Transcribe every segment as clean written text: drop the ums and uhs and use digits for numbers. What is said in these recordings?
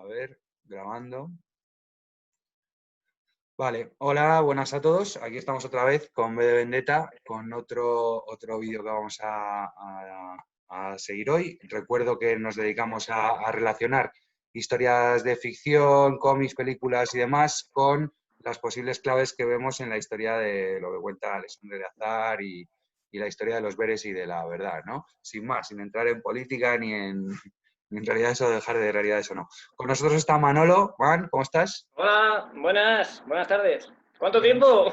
ver, grabando. Vale, hola, buenas a todos. Aquí estamos otra vez con V de Vendetta, con otro vídeo que vamos a seguir hoy. Recuerdo que nos dedicamos a relacionar historias de ficción, cómics, películas y demás con las posibles claves que vemos en la historia de lo que cuenta Alexandre de Azar y la historia de los Veres y de la verdad, ¿no? Sin más, sin entrar en política ni en realidades o dejar de realidades o no. Con nosotros está Manolo. Man, ¿cómo estás? Hola, buenas tardes. ¿Cuánto tiempo?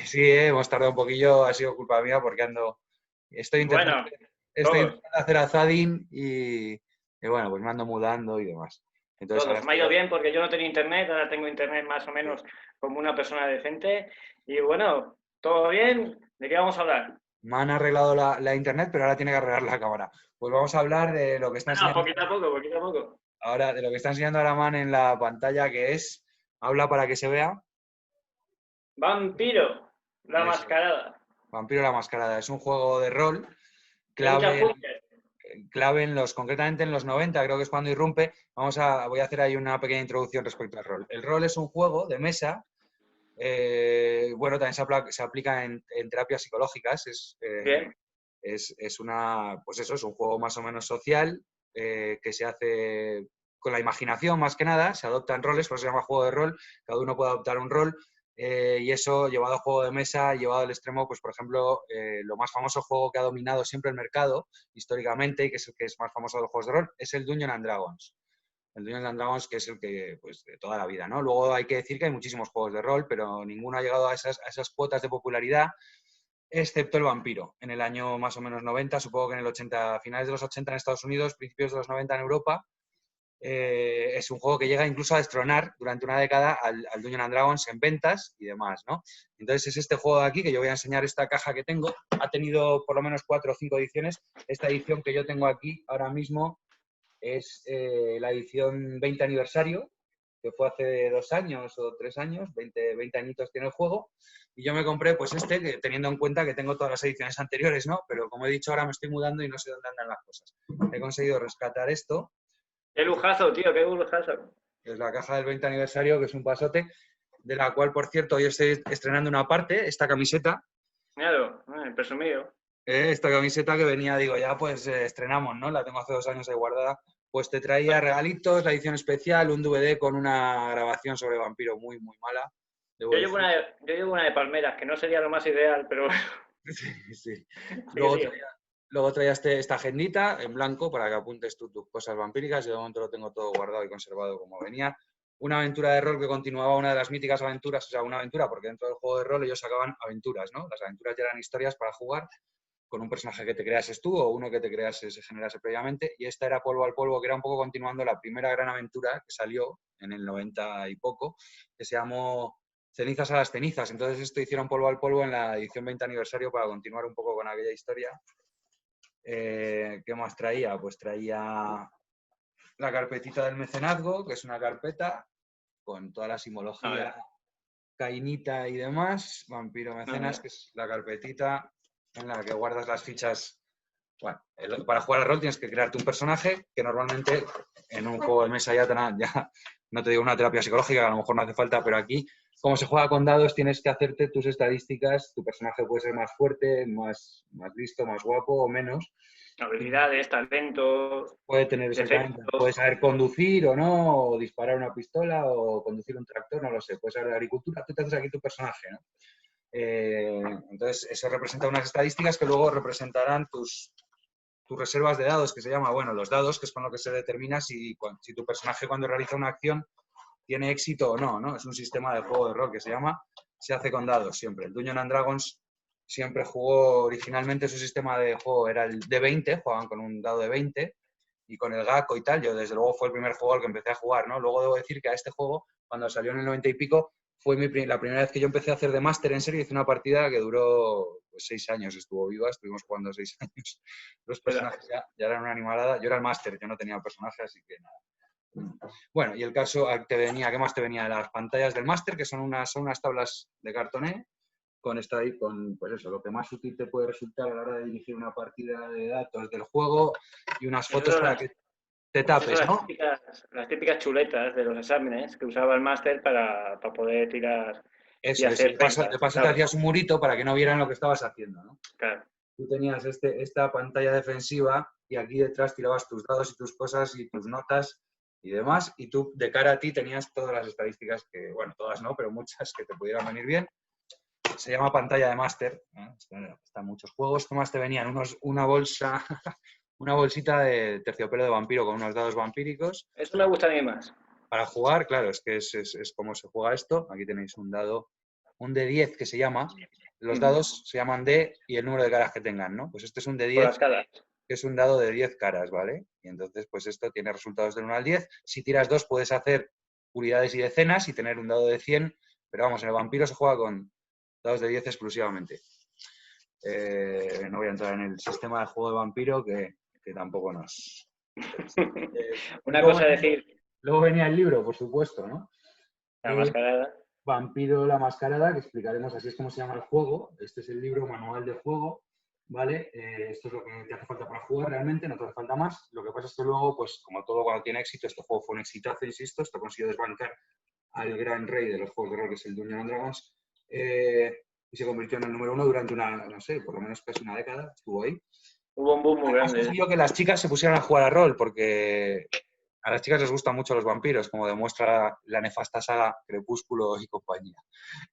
Sí, hemos tardado un poquillo, ha sido culpa mía porque estoy intentando, Bueno, estoy todos, intentando hacer azadín y bueno, pues me ando mudando y demás. Entonces ahora todos. Me ha estoy... ido bien porque yo no tenía internet, ahora tengo internet más o menos como una persona decente. Y bueno, ¿todo bien? ¿De qué vamos a hablar? Me han arreglado la internet, pero ahora tiene que arreglar la cámara. Pues vamos a hablar de lo que está Bueno, enseñando poquito a poco, poquito a poco. ahora, de lo que está enseñando ahora Man en la pantalla, que es, habla para que se vea. Vampiro, la Eso, mascarada. Vampiro la Mascarada. Es un juego de rol De muchas clave búsquedas. concretamente en los 90, creo que es cuando irrumpe. Voy a hacer ahí una pequeña introducción respecto al rol. El rol es un juego de mesa, bueno, también se aplica en terapias psicológicas, Bien. pues eso, es un juego más o menos social, que se hace con la imaginación más que nada, se adoptan roles, por eso se llama juego de rol, cada uno puede adoptar un rol, y eso llevado a juego de mesa, llevado al extremo, pues por ejemplo, lo más famoso juego que ha dominado siempre el mercado históricamente y que es el que es más famoso de los juegos de rol, es el Dungeons and Dragons. El Dungeons and Dragons, que es el que, pues, de toda la vida, ¿no? Luego hay que decir que hay muchísimos juegos de rol, pero ninguno ha llegado a esas cuotas de popularidad, excepto el Vampiro, en el año más o menos 90, supongo que en el 80, finales de los 80 en Estados Unidos, principios de los 90 en Europa. Es un juego que llega incluso a destronar durante una década al Dungeons and Dragons en ventas y demás, ¿no? Entonces es este juego de aquí que yo voy a enseñar, esta caja que tengo. Ha tenido por lo menos 4 o 5 ediciones. Esta edición que yo tengo aquí ahora mismo es la edición 20 aniversario, que fue hace 2 años o 3 años, 20 añitos tiene el juego, y yo me compré pues que, teniendo en cuenta que tengo todas las ediciones anteriores, ¿no? Pero como he dicho, ahora me estoy mudando y no sé dónde andan las cosas. He conseguido rescatar esto, Qué lujazo, tío, qué lujazo. que es la caja del 20 aniversario, que es un pasote, de la cual, por cierto, hoy estoy estrenando una parte, esta camiseta. Míralo, presumido. Esta camiseta que venía, digo, ya pues estrenamos, ¿no? La tengo hace 2 años ahí guardada. Pues te traía regalitos, la edición especial, un DVD con una grabación sobre Vampiro muy, muy mala, debo Yo llevo decir. una de, yo llevo una de palmeras, que no sería lo más ideal, pero Sí, sí. sigue, Luego sigue. traía, luego traía esta agendita en blanco para que apuntes tus cosas vampíricas. Yo de momento lo tengo todo guardado y conservado como venía. Una aventura de rol que continuaba una de las míticas aventuras, o sea, una aventura, porque dentro del juego de rol ellos sacaban aventuras, ¿no? Las aventuras ya eran historias para jugar con un personaje que te creases tú o uno que te creases, se generase previamente. Y esta era Polvo al Polvo, que era un poco continuando la primera gran aventura que salió en el 90 y poco, que se llamó Cenizas a las cenizas. Entonces esto hicieron Polvo al Polvo en la edición 20 aniversario para continuar un poco con aquella historia. ¿Qué más traía? Pues traía la carpetita del mecenazgo, que es una carpeta con toda la A simbología ver. cainita y demás. Vampiro A Mecenas, ver. que es la carpetita en la que guardas las fichas. Bueno, para jugar al rol tienes que crearte un personaje que normalmente en un juego de mesa ya no te digo una terapia psicológica, que a lo mejor no hace falta, pero aquí, como se juega con dados, tienes que hacerte tus estadísticas. Tu personaje puede ser más fuerte, más listo, más guapo o menos. Habilidades, talentos, Puede tener exactamente, puede defectos. saber conducir o no, o disparar una pistola, o conducir un tractor, no lo sé. Puede saber de agricultura, tú te haces aquí tu personaje, ¿no? Entonces, eso representa unas estadísticas que luego representarán tus reservas de dados, que se llama, bueno, los dados, que es con lo que se determina si tu personaje cuando realiza una acción tiene éxito o no, ¿no? Es un sistema de juego de rol que se hace con dados siempre. El Dungeons and Dragons siempre jugó, originalmente su sistema de juego era el de 20, jugaban con un dado de 20 y con el GACO y tal. Yo desde luego fue el primer juego al que empecé a jugar, ¿no? Luego debo decir que a este juego, cuando salió en el 90 y pico, fue la primera vez que yo empecé a hacer de máster en serio. Hice una partida que duró pues, 6 años, estuvo viva, estuvimos jugando 6 años. Los personajes ya eran una animalada. Yo era el máster, yo no tenía personaje, así que nada. Bueno, y el caso ¿qué más te venía? Las pantallas del máster, que son unas tablas de cartoné, con pues eso, lo que más útil te puede resultar a la hora de dirigir una partida de datos del juego y unas Eso fotos para que... te Pues eso, tapes, ¿no? las típicas chuletas de los exámenes que usaba el máster para poder tirar y Eso es. Y hacer de ventas, paso te ¿sabes? hacías un murito para que no vieran lo que estabas haciendo, ¿no? Claro. Tú tenías esta pantalla defensiva y aquí detrás tirabas tus dados y tus cosas y tus notas y demás, y tú de cara a ti tenías todas las estadísticas que, bueno, todas no, pero muchas que te pudieran venir bien. Se llama pantalla de máster, ¿no? Están muchos juegos. ¿Qué más te venían? Una bolsa, una bolsita de terciopelo de vampiro con unos dados vampíricos. Eso me gusta a mí más. Para jugar, claro, es que es como se juega esto. Aquí tenéis un dado, un de 10 que se llama. Los dados se llaman D y el número de caras que tengan, ¿no? Pues este es un de Por 10, las caras. que es un dado de 10 caras, ¿vale? Y entonces, pues esto tiene resultados del 1 al 10. Si tiras 2 puedes hacer unidades y decenas y tener un dado de 100, pero vamos, en el vampiro se juega con dados de 10 exclusivamente. No voy a entrar en el sistema de juego de vampiro que tampoco nos... Una cosa es decir, luego venía el libro, por supuesto, ¿no? la mascarada. Vampiro la Mascarada, que explicaremos, así es como se llama el juego. Este es el libro manual de juego, ¿vale? Esto es lo que te hace falta para jugar realmente, no te hace falta más. Lo que pasa es que luego, pues como todo cuando tiene éxito, este juego fue un exitazo, insisto, esto consiguió desbancar al gran rey de los juegos de rol, que es el Dungeons and Dragons, y se convirtió en el número 1 durante una, no sé, por lo menos casi una década, estuvo ahí. Hubo un boom muy Además grande. consiguió que las chicas se pusieran a jugar a rol, porque a las chicas les gustan mucho los vampiros, como demuestra la nefasta saga Crepúsculo y compañía.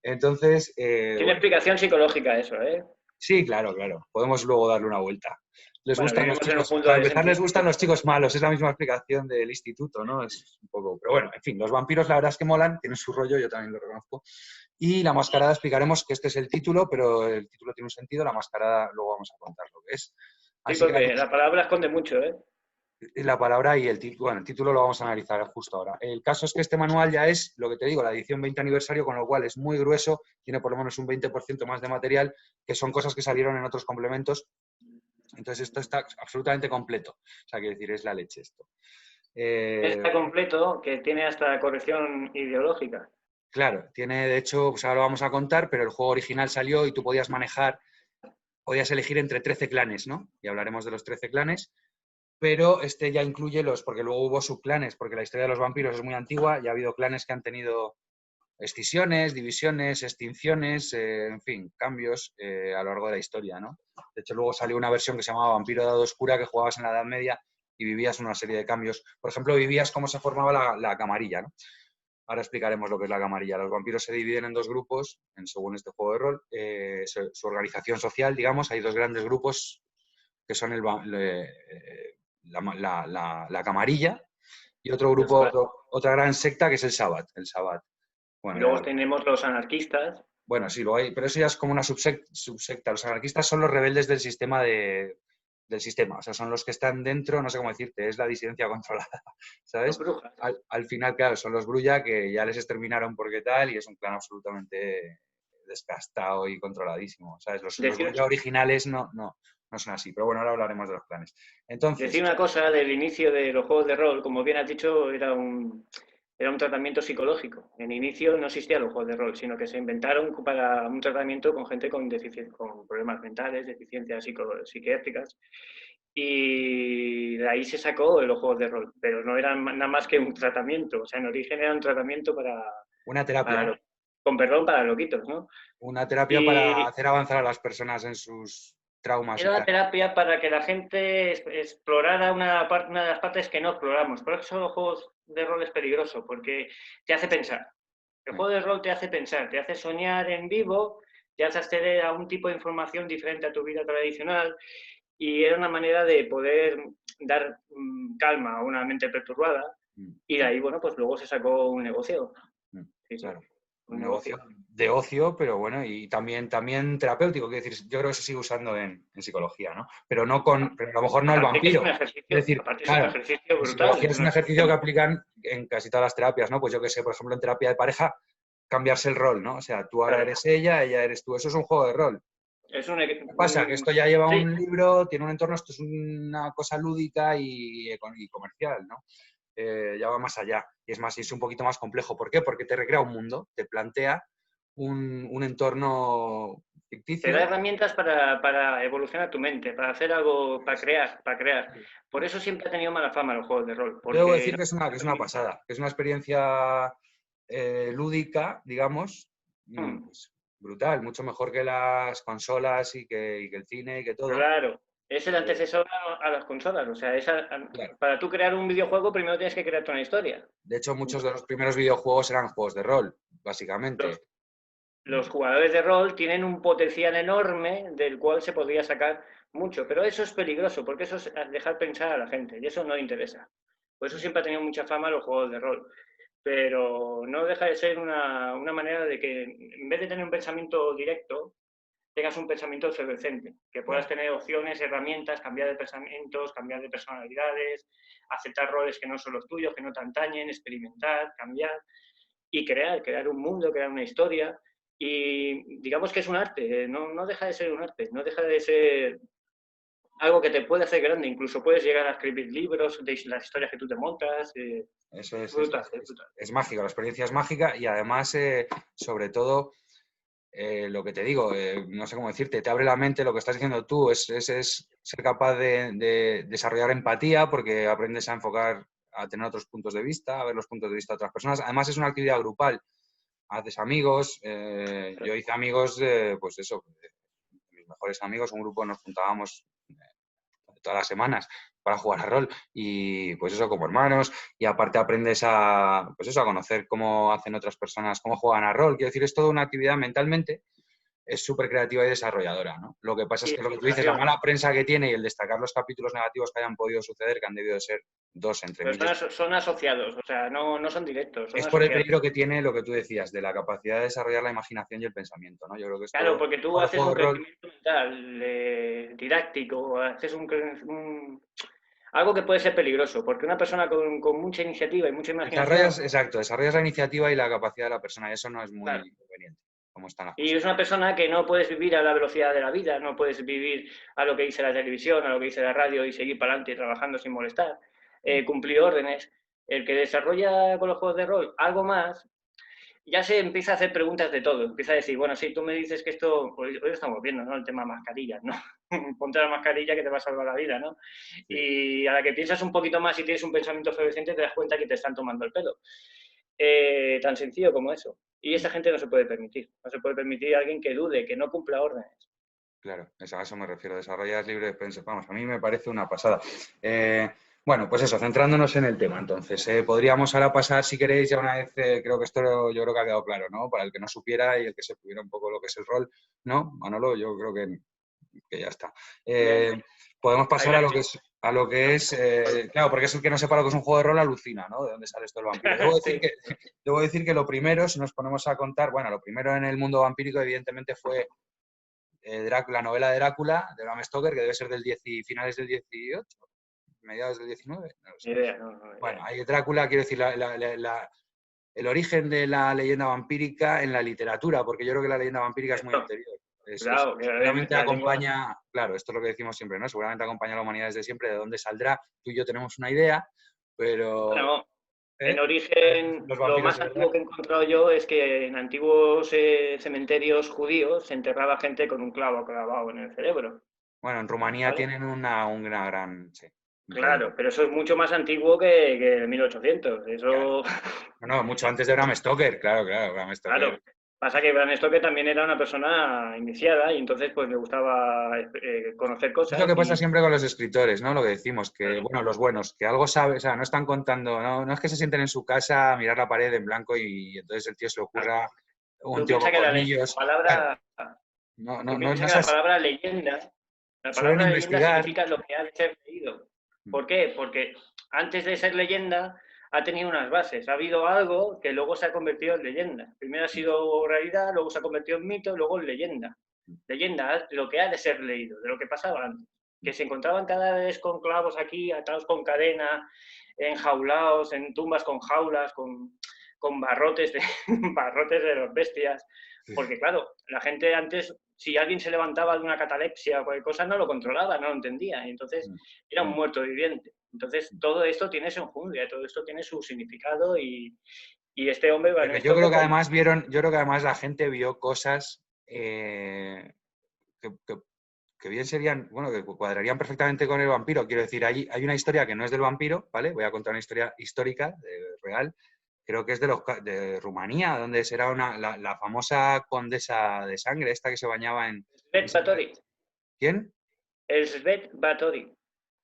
Entonces, Tiene bueno, explicación psicológica eso, ¿eh? sí, claro, claro. Podemos luego darle una vuelta. Les Bueno, gustan los vivimos en un chicos, mundo para de empezar les gustan los sentimientos. chicos malos, es la misma explicación del instituto, ¿no? Es un poco, pero bueno, en fin, los vampiros la verdad es que molan, tienen su rollo, yo también lo reconozco. Y la mascarada explicaremos que este es el título, pero el título tiene un sentido, la mascarada luego vamos a contar lo que es. Sí, Así que porque la palabra esconde mucho, ¿eh? la palabra y el título, bueno, el título lo vamos a analizar justo ahora. El caso es que este manual ya es, lo que te digo, la edición 20 aniversario, con lo cual es muy grueso, tiene por lo menos un 20% más de material, que son cosas que salieron en otros complementos. Entonces esto está absolutamente completo. O sea, quiero decir, es la leche esto. Está completo, que tiene hasta corrección ideológica. Claro, tiene, de hecho, pues ahora lo vamos a contar, pero el juego original salió y tú podías manejar, podías elegir entre 13 clanes, ¿no? Y hablaremos de los 13 clanes. Pero este ya incluye porque luego hubo subclanes, porque la historia de los vampiros es muy antigua y ha habido clanes que han tenido escisiones, divisiones, extinciones, en fin, cambios a lo largo de la historia, ¿no? De hecho, luego salió una versión que se llamaba Vampiro de Edad Oscura, que jugabas en la Edad Media y vivías una serie de cambios. Por ejemplo, vivías cómo se formaba la camarilla, ¿no? Ahora explicaremos lo que es la camarilla. Los vampiros se dividen en dos grupos, según este juego de rol. Su organización social, digamos, hay dos grandes grupos que son la camarilla y otro El grupo, Sabbat. otra gran secta que es el Sabbat. El Sabbat. Y Bueno, ya luego lo... tenemos los anarquistas. Bueno, sí, lo hay, pero eso ya es como una subsecta. Los anarquistas son los rebeldes del sistema del sistema, o sea, son los que están dentro, no sé cómo decirte, es la disidencia controlada, Los ¿sabes? brujas. Al final, claro, son los Brulla que ya les exterminaron porque tal y es un clan absolutamente desgastado y controladísimo, ¿sabes? Los Decir, Brulla originales no son así, pero bueno, ahora hablaremos de los clanes. decir Entonces, una cosa del inicio de los juegos de rol, como bien has dicho, era un tratamiento psicológico. En inicio no existían los juegos de rol, sino que se inventaron para un tratamiento con gente con problemas mentales, deficiencias psiquiátricas. Y de ahí se sacó los juegos de rol, pero no eran nada más que un tratamiento. O sea, en origen era un tratamiento una terapia, para con perdón, para loquitos, ¿no? una terapia para Y hacer avanzar a las personas en sus traumas y era la tal. terapia para que la gente explorara una de las partes que no exploramos. Por eso los juegos de rol es peligroso, porque te hace pensar. El juego de rol te hace pensar, te hace soñar en vivo, te hace acceder a un tipo de información diferente a tu vida tradicional y era una manera de poder dar calma a una mente perturbada y de ahí, bueno, pues luego se sacó un negocio. Sí, sí, Claro, un un negocio negocio. de ocio, pero bueno, y también terapéutico, quiero decir, yo creo que se sigue usando en psicología, ¿no? Pero no pero a lo mejor no el vampiro. Es decir, Aparte es un claro, ejercicio en brutal, psicología es es un un ejercicio que ejercicio. aplican en casi todas las terapias, ¿no? Pues yo que sé, por ejemplo, en terapia de pareja, cambiarse el rol, ¿no? O sea, tú ahora Claro, eres ella eres tú. Eso es un juego de rol. es ¿Qué pasa? Que esto ya lleva sí, un libro, tiene un entorno, esto es una cosa lúdica y comercial, ¿no? Ya va más allá. Y es más, es un poquito más complejo. ¿Por qué? Porque te recrea un mundo, te plantea un entorno ficticio. Te da herramientas para evolucionar tu mente, para hacer algo, para crear. Por eso siempre ha tenido mala fama los juegos de rol. Yo debo Porque decir que es una pasada, que es una experiencia lúdica, digamos, pues, brutal, mucho mejor que las consolas y que el cine y que todo. claro, es el Eh, antecesor a las consolas. O sea, claro. para tú crear un videojuego, primero tienes que crearte una historia. De hecho, muchos de los primeros videojuegos eran juegos de rol, Los, básicamente. los jugadores de rol tienen un potencial enorme del cual se podría sacar mucho, pero eso es peligroso, porque eso es dejar pensar a la gente, y eso no interesa. Por eso siempre ha tenido mucha fama los juegos de rol. Pero no deja de ser una manera de que, en vez de tener un pensamiento directo, tengas un pensamiento efervescente, que puedas tener opciones, herramientas, cambiar de pensamientos, cambiar de personalidades, aceptar roles que no son los tuyos, que no te antañen, experimentar, cambiar y crear un mundo, crear una historia. Y digamos que es un arte, no deja de ser un arte, no deja de ser algo que te puede hacer grande. Incluso puedes llegar a escribir libros de las historias que tú te montas. Eso Brutal, es brutal. es mágico, la experiencia es mágica y además, sobre todo, lo que te digo, no sé cómo decirte, te abre la mente lo que estás diciendo tú, es ser capaz de desarrollar empatía porque aprendes a enfocar, a tener otros puntos de vista, a ver los puntos de vista de otras personas. Además es una actividad grupal, haces amigos, yo hice amigos, pues eso, mis mejores amigos, un grupo nos juntábamos todas las semanas para jugar a rol y pues eso como hermanos y aparte aprendes a pues eso a conocer cómo hacen otras personas, cómo juegan a rol. Quiero decir, es toda una actividad mentalmente, es súper creativa y desarrolladora, ¿no? Lo que pasa es Sí, que lo que tú dices, la frustración. mala prensa que tiene y el destacar los capítulos negativos que hayan podido suceder, que han debido de ser dos entre Pero miles, son asociados, o sea, no son directos, son es por el asociados. peligro que tiene lo que tú decías, de la capacidad de desarrollar la imaginación y el pensamiento, ¿no? Yo creo que Claro, esto, porque tú todo el haces juego un de rol, crecimiento mental didáctico, haces algo que puede ser peligroso, porque una persona con mucha iniciativa y mucha imaginación, desarrollas, exacto, desarrollas la iniciativa y la capacidad de la persona y eso no es claro, muy conveniente, como están las y cosas. es una persona que no puedes vivir a la velocidad de la vida, no puedes vivir a lo que dice la televisión, a lo que dice la radio y seguir para adelante trabajando sin molestar, cumplir órdenes. El que desarrolla con los juegos de rol algo más, ya se empieza a hacer preguntas de todo. Empieza a decir, bueno, sí, tú me dices que esto, hoy estamos viendo, ¿no? El tema mascarillas, ¿no? Ponte la mascarilla que te va a salvar la vida, ¿no? Sí. Y a la que piensas un poquito más y tienes un pensamiento efervescente, te das cuenta que te están tomando el pelo. Tan sencillo como eso. Y esa gente no se puede permitir. No se puede permitir a alguien que dude, que no cumpla órdenes. Claro, a eso me refiero, desarrollar libre de prensa. Vamos, a mí me parece una pasada. Eh, bueno, pues eso, centrándonos en el tema, entonces, podríamos ahora pasar, si queréis, ya una vez, creo que esto yo creo que ha quedado claro, ¿no? Para el que no supiera y el que se pudiera un poco lo que es el rol, ¿no? Manolo, yo creo que ya está. Bien, Podemos ahí pasar la a lo que es, claro, porque es el que no sepa lo que es un juego de rol, alucina, ¿no? De dónde sale esto del vampiro. sí. Debo decir que lo primero, si nos ponemos a contar, bueno, lo primero en el mundo vampírico, evidentemente, fue la novela de Drácula, de Bram Stoker, que debe ser finales del 18, mediados del 19, no lo Ni sé. idea, no Bueno, idea. hay Drácula, quiero decir, el origen de la leyenda vampírica en la literatura, porque yo creo que la leyenda vampírica es muy Esto, anterior. claro, que Seguramente la lengua. acompaña, claro, esto es lo que decimos siempre, ¿no? Seguramente acompaña a la humanidad desde siempre, de dónde saldrá. Tú y yo tenemos una idea, pero Bueno, en ¿sabes dónde son origen, los lo vampiros más de verdad? antiguo que he encontrado yo es que en antiguos cementerios judíos se enterraba gente con un clavo clavado en el cerebro, Bueno, en Rumanía ¿vale? tienen una gran, sí, un rollo. Claro, pero eso es mucho más antiguo que 1800. Claro. Eso, No, mucho antes de Bram Stoker, claro, claro, Bram Stoker. claro. Pasa que Bram Stoker también era una persona iniciada y entonces pues le gustaba conocer Es lo cosas que pasa y siempre con los escritores, ¿no? Lo que decimos, que, claro, bueno, los buenos, que algo sabe, o sea, no están contando, no es que se sienten en su casa a mirar la pared en blanco y entonces el tío se le claro. ocurra un Tú tío con piensas que colmillos. Claro, no es la así. Suelen palabra leyenda investigar. significa lo que ha de ser leído. ¿Por qué? Porque antes de ser leyenda ha tenido unas bases. Ha habido algo que luego se ha convertido en leyenda. Primero ha sido realidad, luego se ha convertido en mito, luego en leyenda. Leyenda, lo que ha de ser leído, de lo que pasaba antes. Que se encontraban cada vez con clavos aquí, atados con cadena, enjaulados, en tumbas con jaulas, con barrotes barrotes de las bestias. Porque claro, la gente antes, si alguien se levantaba de una catalepsia o cualquier cosa, no lo controlaba, no lo entendía. Y entonces era un muerto viviente. Entonces todo esto tiene su enjundia, todo esto tiene su significado y este hombre, Pero Bram yo creo Stoker, que pues además la gente vio cosas que bien serían, bueno, que cuadrarían perfectamente con el vampiro. Quiero decir, hay una historia que no es del vampiro, ¿vale? Voy a contar una historia histórica, real. Creo que es de Rumanía, donde será la famosa condesa de sangre, esta que se bañaba en Svet sangre. Batory. ¿Quién? Svet Batory. Esa,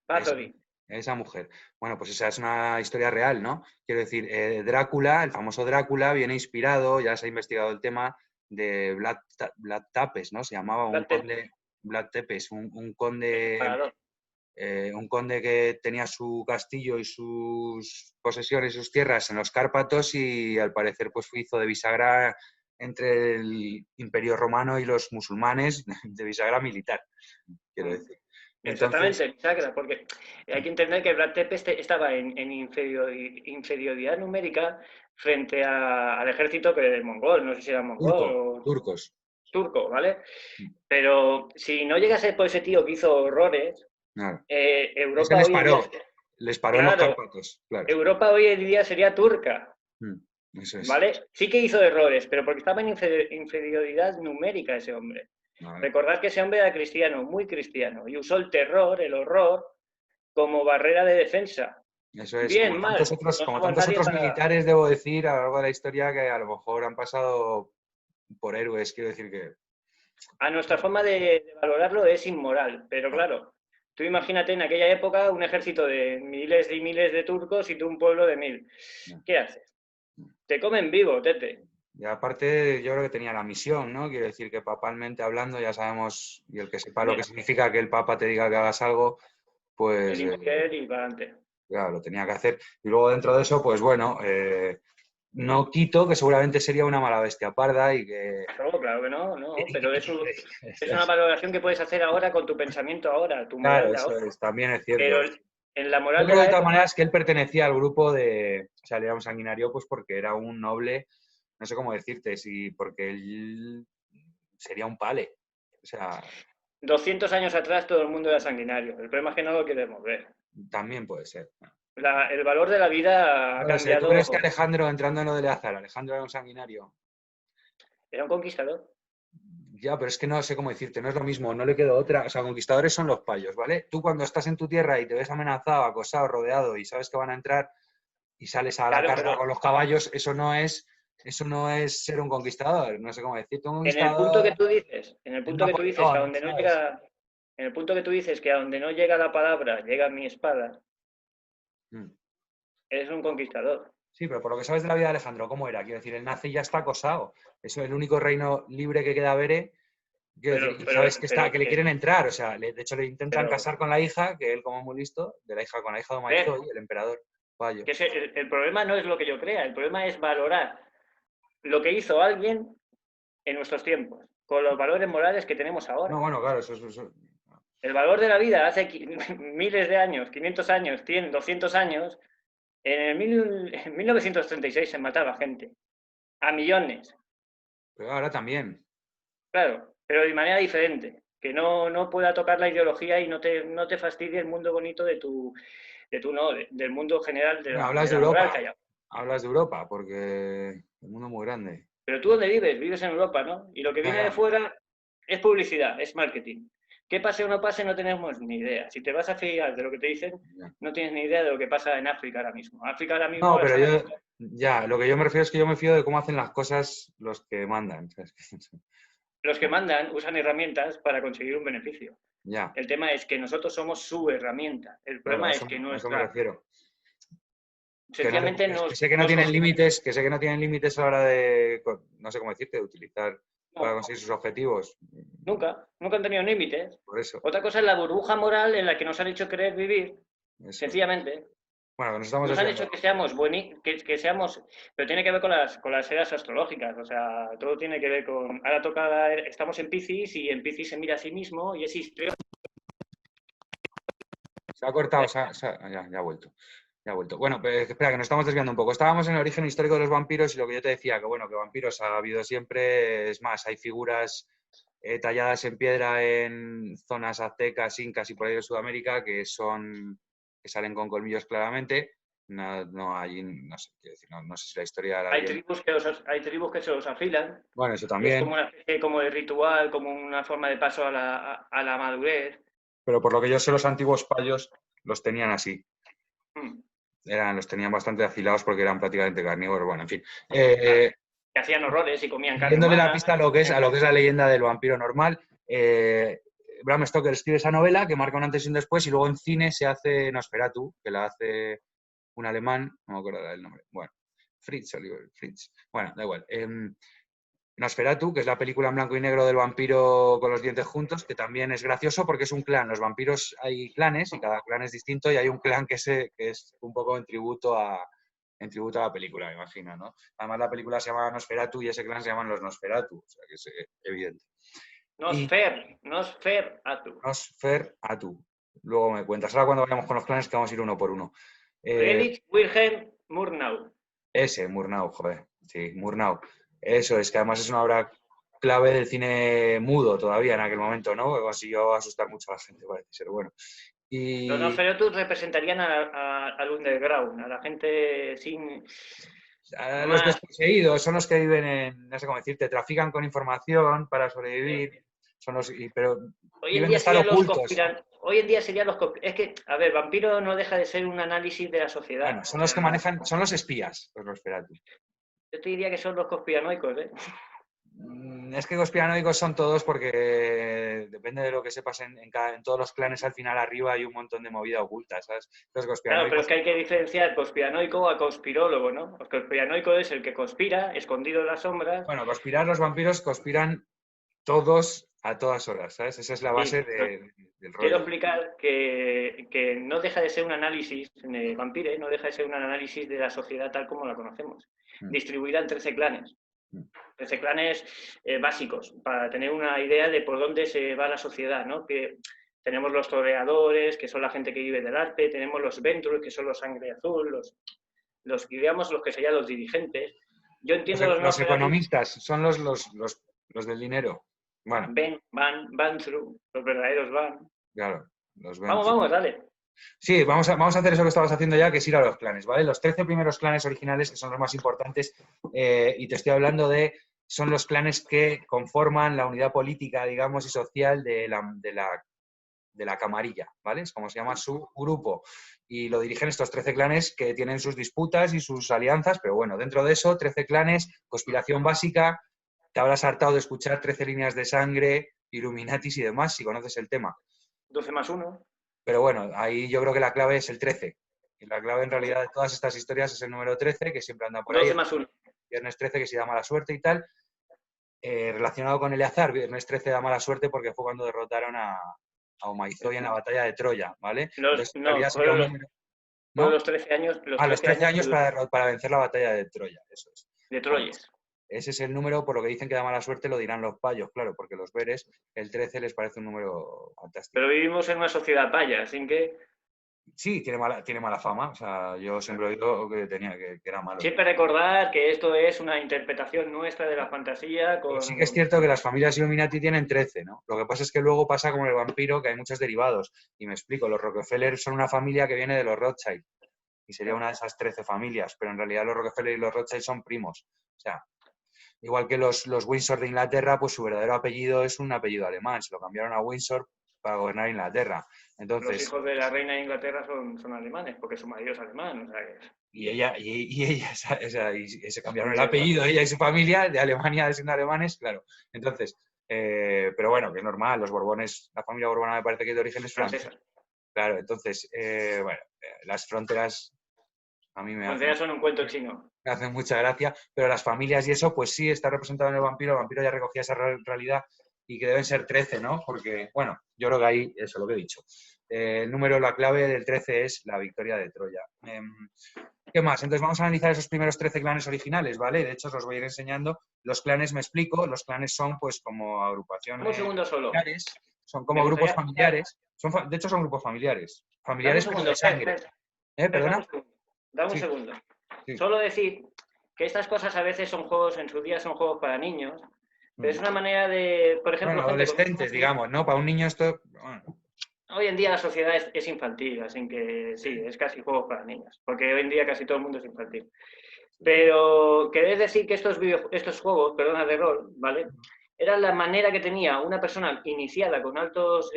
Bathory. esa mujer. Bueno, pues esa es una historia real, ¿no? Quiero decir, Drácula, el famoso Drácula, viene inspirado, ya se ha investigado el tema, de Vlad Tepes, ¿no? Se llamaba un conde, Vlad Tepes, un conde que tenía su castillo y sus posesiones y sus tierras en los Cárpatos y al parecer pues hizo de bisagra entre el Imperio Romano y los musulmanes, de bisagra militar, quiero decir. Entonces, Exactamente, bisagra, porque hay que entender que Vlad Tepes estaba en inferioridad numérica frente al ejército mongol, no sé si era mongol o turcos. turco, ¿vale? Pero si no llegase por ese tío que hizo horrores, Claro. Ese Europa hoy en día, les paró en los claro, Cárpatos, claro. Europa hoy en día sería turca, Eso es. ¿vale? Sí que hizo errores, pero porque estaba en inferioridad numérica ese hombre. Vale. Recordad que ese hombre era cristiano, muy cristiano, y usó el terror, el horror, como barrera de defensa. Eso es. Bien, mal. Como tantos otros militares, debo decir, a lo largo de la historia, que a lo mejor han pasado por héroes, quiero decir que... A nuestra forma de valorarlo es inmoral, pero claro, tú imagínate en aquella época un ejército de miles y miles de turcos y tú un pueblo de 1000. ¿Qué haces? Te comen vivo, tete. Y aparte, yo creo que tenía la misión, ¿no? Quiero decir que papalmente hablando, ya sabemos, y el que sepa lo que significa que el Papa te diga que hagas algo, pues... El imperio y para adelante. Claro, lo tenía que hacer. Y luego dentro de eso, pues bueno, no quito que seguramente sería una mala bestia parda y que... No, claro que no, pero es una valoración que puedes hacer ahora con tu pensamiento ahora, tu moral Claro, de eso ahora. es, también es cierto. Pero en la Yo moral de creo de la todas época... maneras que él pertenecía al grupo de... O sea, le era un sanguinario pues porque era un noble, no sé cómo decirte, si porque él sería un pale. O sea... 200 años atrás todo el mundo era sanguinario. El problema es que no lo queremos ver. También puede ser. El valor de la vida ha No sé, ¿tú cambiado. crees que Alejandro, entrando en lo de Eleazar, Alejandro era un sanguinario? Era un conquistador. Ya, pero es que no sé cómo decirte, no es lo mismo, no le quedó otra. O sea, conquistadores son los payos, ¿vale? Tú cuando estás en tu tierra y te ves amenazado, acosado, rodeado y sabes que van a entrar y sales a la Claro, carga pero con los caballos, eso no es ser un conquistador, no sé cómo decirte. Un en el punto que conquistador tú dices, en el es punto que tú dices que a Napoleón, donde no ¿sabes? llega, en el punto que tú dices que a donde no llega la palabra, llega mi espada, Mm. eres un conquistador. Sí, pero por lo que sabes de la vida de Alejandro, ¿cómo era? Quiero decir, él nace y ya está acosado. Eso es el único reino libre que queda Bere. Quiero decir, y sabes que le quieren entrar, o sea, de hecho le intentan casar con la hija, que él como muy listo, con la hija de Omaizoy, el emperador. Payo. Que el problema no es lo que yo crea, el problema es valorar lo que hizo alguien en nuestros tiempos, con los valores morales que tenemos ahora. No, bueno, claro, eso. El valor de la vida hace miles de años, 500 años, 100, 200 años, en 1936 se mataba gente, a millones. Pero ahora también. Claro, pero de manera diferente, que no pueda tocar la ideología y no te fastidie el mundo bonito del mundo general de Bueno, la, hablas de de la moral Europa. que hay. Hablas de Europa, porque el mundo es muy grande. Pero tú dónde vives, vives en Europa, ¿no? Y lo que Ya, viene de ya. fuera es publicidad, es marketing. ¿Qué pase o no pase? No tenemos ni idea. Si te vas a fiar de lo que te dicen, Ya. no tienes ni idea de lo que pasa en África ahora mismo. África ahora No, mismo pero están haciendo... lo que yo me refiero es que yo me fío de cómo hacen las cosas los que mandan. ¿Sabes? Los que mandan usan herramientas para conseguir un beneficio. Ya, El tema es que nosotros somos su herramienta. El claro, problema es que a eso me refiero. sencillamente Que sé que no tienen límites, que sé que no tienen límites a la hora de, no sé cómo decirte, de utilizar para conseguir sus objetivos. Nunca han tenido límites. Por eso. Otra cosa es la burbuja moral en la que nos han hecho querer vivir, Eso. sencillamente. Bueno, que nos estamos Nos han desviando. hecho que seamos que seamos, pero tiene que ver con las eras astrológicas, o sea, todo tiene que ver con, ahora toca, estamos en Piscis y en Piscis se mira a sí mismo y es histriónico. Se ha cortado, ya ha vuelto. Ya ha vuelto. Bueno, pues espera, que nos estamos desviando un poco. Estábamos en el origen histórico de los vampiros y lo que yo te decía, que bueno, que vampiros ha habido siempre. Es más, hay figuras talladas en piedra en zonas aztecas, incas y por ahí de Sudamérica que salen con colmillos claramente. No hay, no sé, quiero decir, no sé si la historia de la Hay leyenda. tribus que se los afilan. Bueno, eso Y es también, como una especie como de ritual, como una forma de paso a la madurez. pero por lo que yo sé, los antiguos payos los tenían así. Mm, Los tenían bastante afilados porque eran prácticamente carnívoros. Bueno, en fin. claro. Que hacían horrores y comían carne Siguiéndole la humana. pista a lo que es la leyenda del vampiro normal, Bram Stoker escribe esa novela que marca un antes y un después y luego en cine se hace Nosferatu, que la hace un alemán, no me acuerdo del nombre. Bueno, Oliver Fritz. Bueno, da igual. Nosferatu, que es la película en blanco y negro del vampiro con los dientes juntos, que también es gracioso porque es un clan. Los vampiros hay clanes y cada clan es distinto y hay un clan que es un poco en tributo a la película, me imagino, ¿no? Además la película se llama Nosferatu y ese clan se llaman los Nosferatu, o sea que es evidente. Y Nosferatu. Nosferatu. Luego me cuentas. Ahora cuando vayamos con los clanes que vamos a ir uno por uno. Friedrich Wilhelm Murnau. Ese, Murnau, joder. Sí, Murnau. Eso es, que además es una obra clave del cine mudo todavía en aquel momento, ¿no? Consiguió asustar mucho a la gente, parece ser. Bueno. Los Y Nosferatu representarían al underground, a la gente sin los más. desposeídos son los que viven en, no sé cómo decirte, trafican con información para sobrevivir, pero Hoy en viven de día estar serían los ocultos. Hoy en día serían los Es que, a ver, vampiro no deja de ser un análisis de la Bueno, sociedad. son O los que sea, manejan, son los espías, los Nosferatu. yo te diría que son los conspiranoicos, ¿eh? Es que conspiranoicos son todos porque depende de lo que sepas en todos los clanes al final arriba hay un montón de movida oculta, ¿sabes? Los Claro, pero es conspiranoicos, que hay que diferenciar conspiranoico a conspirólogo, ¿no? El conspiranoico es el que conspira, escondido en las sombras. bueno, conspirar los vampiros conspiran todos a todas horas, ¿sabes? Esa es la Sí, base pero del quiero rollo. explicar que no deja de ser un análisis, Vampire, no deja de ser un análisis de la sociedad tal como la conocemos, Mm, distribuida en 13 clanes. mm. 13 clanes básicos, para tener una idea de por dónde se va la sociedad, ¿no? Que tenemos los toreadores, que son la gente que vive del arte, tenemos los ventros, que son los sangre azul, digamos, los que serían los dirigentes. Yo entiendo los Los Nosferatu, economistas son los del dinero. Bueno, van through, los verdaderos van. claro, los ven. Vamos, vamos, dale. Sí, vamos a hacer eso que estabas haciendo ya, que es ir a los clanes, ¿vale? Los 13 primeros clanes originales, que son los más importantes, y te estoy hablando son los clanes que conforman la unidad política, digamos, y social de la camarilla, ¿vale? Es como se llama su grupo. Y lo dirigen estos 13 clanes que tienen sus disputas y sus alianzas, pero bueno, dentro de eso, 13 clanes, conspiración básica, te habrás hartado de escuchar 13 líneas de sangre, Illuminatis y demás, si conoces el tema. 12 más 1. Pero bueno, ahí yo creo que la clave es el 13. Y la clave en realidad de todas estas historias es el número 13, que siempre anda por ahí. 12 más 1. Viernes 13, que si da mala suerte y tal. Relacionado con Eleazar, Viernes 13 da mala suerte porque fue cuando derrotaron a Omaizoy en la batalla de Troya, ¿vale? Entonces, en realidad No, sería un número, fueron ¿no? los 13 años, A los 13 años de, para vencer la batalla de Troya, eso es. de Pues Troyes. ese es el número, por lo que dicen que da mala suerte, lo dirán los payos, claro, porque los veres, el 13 les parece un número fantástico. Pero vivimos en una sociedad paya, así que Sí, tiene mala fama. O sea, yo siempre he oído que era malo. siempre recordar que esto es una interpretación nuestra de la fantasía Pero sí que es con. cierto que las familias Illuminati tienen 13, ¿no? Lo que pasa es que luego pasa como el vampiro, que hay muchos derivados. Y me explico, los Rockefeller son una familia que viene de los Rothschild. Y sería una de esas 13 familias. Pero en realidad los Rockefeller y los Rothschild son primos. O sea, igual que los Windsor de Inglaterra, pues su verdadero apellido es un apellido alemán. Se lo cambiaron a Windsor para gobernar Inglaterra. Los Entonces, hijos de la reina de Inglaterra son alemanes, porque su marido es alemán. O sea que. y ella se cambiaron el Bien, bueno. apellido, ella y su familia, de Alemania siendo alemanes, claro. Entonces, pero bueno, que es normal, los Borbones, la familia Borbona me parece que es de orígenes Francesa. franceses. Claro, entonces, bueno, las fronteras a mí Fronteras son un cuento chino. me hacen mucha gracia, pero las familias y eso, pues sí, está representado en el vampiro ya recogía esa realidad y que deben ser 13, ¿no? Porque, bueno, yo creo que ahí, eso lo que he dicho. El número, la clave del 13 es la victoria de Troya. ¿Qué más? Entonces vamos a analizar esos primeros 13 clanes originales, ¿vale? De hecho, os los voy a ir enseñando. Los clanes, me explico, los clanes son pues como Dame un agrupaciones segundo solo. familiares, son Me como grupos gustaría. familiares, de hecho son grupos familiares, Dame un familiares pero segundo, de sangre. Dame ¿Perdona? un segundo. Dame un Sí, segundo. sí. Solo decir que estas cosas a veces son juegos, en su día son juegos para niños, pero es una manera de, por Bueno, ejemplo, gente con. adolescentes, digamos, ¿no? Para un niño esto... Bueno. Hoy en día la sociedad es infantil, así que sí, es casi juegos para niños, porque hoy en día casi todo el mundo es infantil. Pero querés decir que estos juegos, perdona, de rol, ¿vale? Era la manera que tenía una persona iniciada con altos,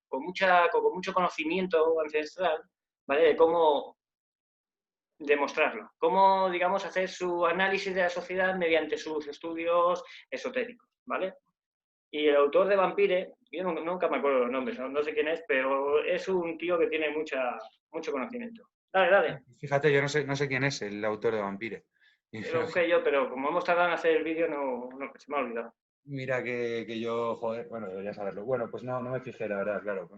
con mucho conocimiento ancestral, ¿vale? De cómo demostrarlo, cómo, digamos, hacer su análisis de la sociedad mediante sus estudios esotéricos, ¿vale? Y el autor de Vampire, yo nunca me acuerdo los nombres, no sé quién es, pero es un tío que tiene mucho conocimiento. Dale, dale. Fíjate, yo no sé quién es el autor de Vampire. Lo busqué yo, pero como hemos tardado en hacer el vídeo, no, se me ha olvidado. Mira que yo, joder, bueno, debería saberlo. Bueno, pues no me fijé, la verdad, claro.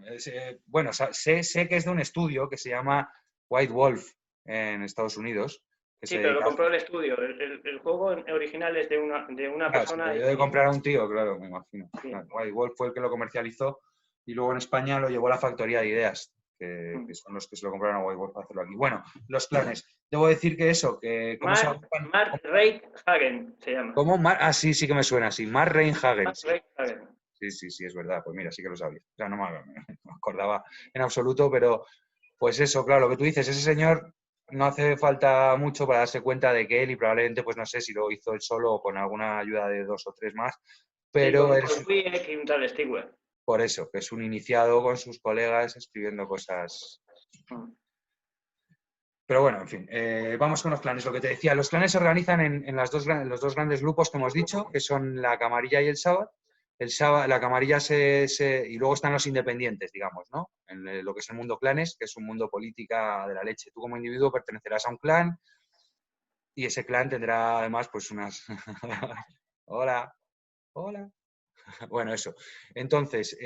Bueno, sé que es de un estudio que se llama White Wolf en Estados Unidos, que Sí, se pero lo dedica compró el estudio. El juego original es de una Claro, se lo persona debió de comprar a un tío, claro, me imagino. sí. Claro, White Wolf fue el que lo comercializó y luego en España lo llevó a la Factoría de Ideas, que son los que se lo compraron a White Wolf para hacerlo aquí. Bueno, los clanes. Debo decir que eso, que cómo se agrupan. Mark Reithagen se llama. Ah, sí que me suena así. Mark Reinhagen, Mark sí. Reithagen. Sí, es verdad. Pues mira, sí que lo sabía. O sea, no me acordaba en absoluto, pero pues eso, claro, lo que tú dices, ese señor no hace falta mucho para darse cuenta de que él, y probablemente, pues no sé si lo hizo él solo o con alguna ayuda de dos o tres más, Sí, con pero un eres Paul Wiek y un tal Stigwell. por eso, que es un iniciado con sus colegas escribiendo cosas. Pero bueno, en fin, vamos con los clanes. Lo que te decía, los clanes se organizan en los dos grandes grupos que hemos dicho, que son la camarilla y el sábado. La camarilla y luego están los independientes, digamos, ¿no? En lo que es el mundo clanes, que es un mundo política de la leche. Tú como individuo pertenecerás a un clan y ese clan tendrá además pues unas... Hola, hola. Bueno, eso. Entonces,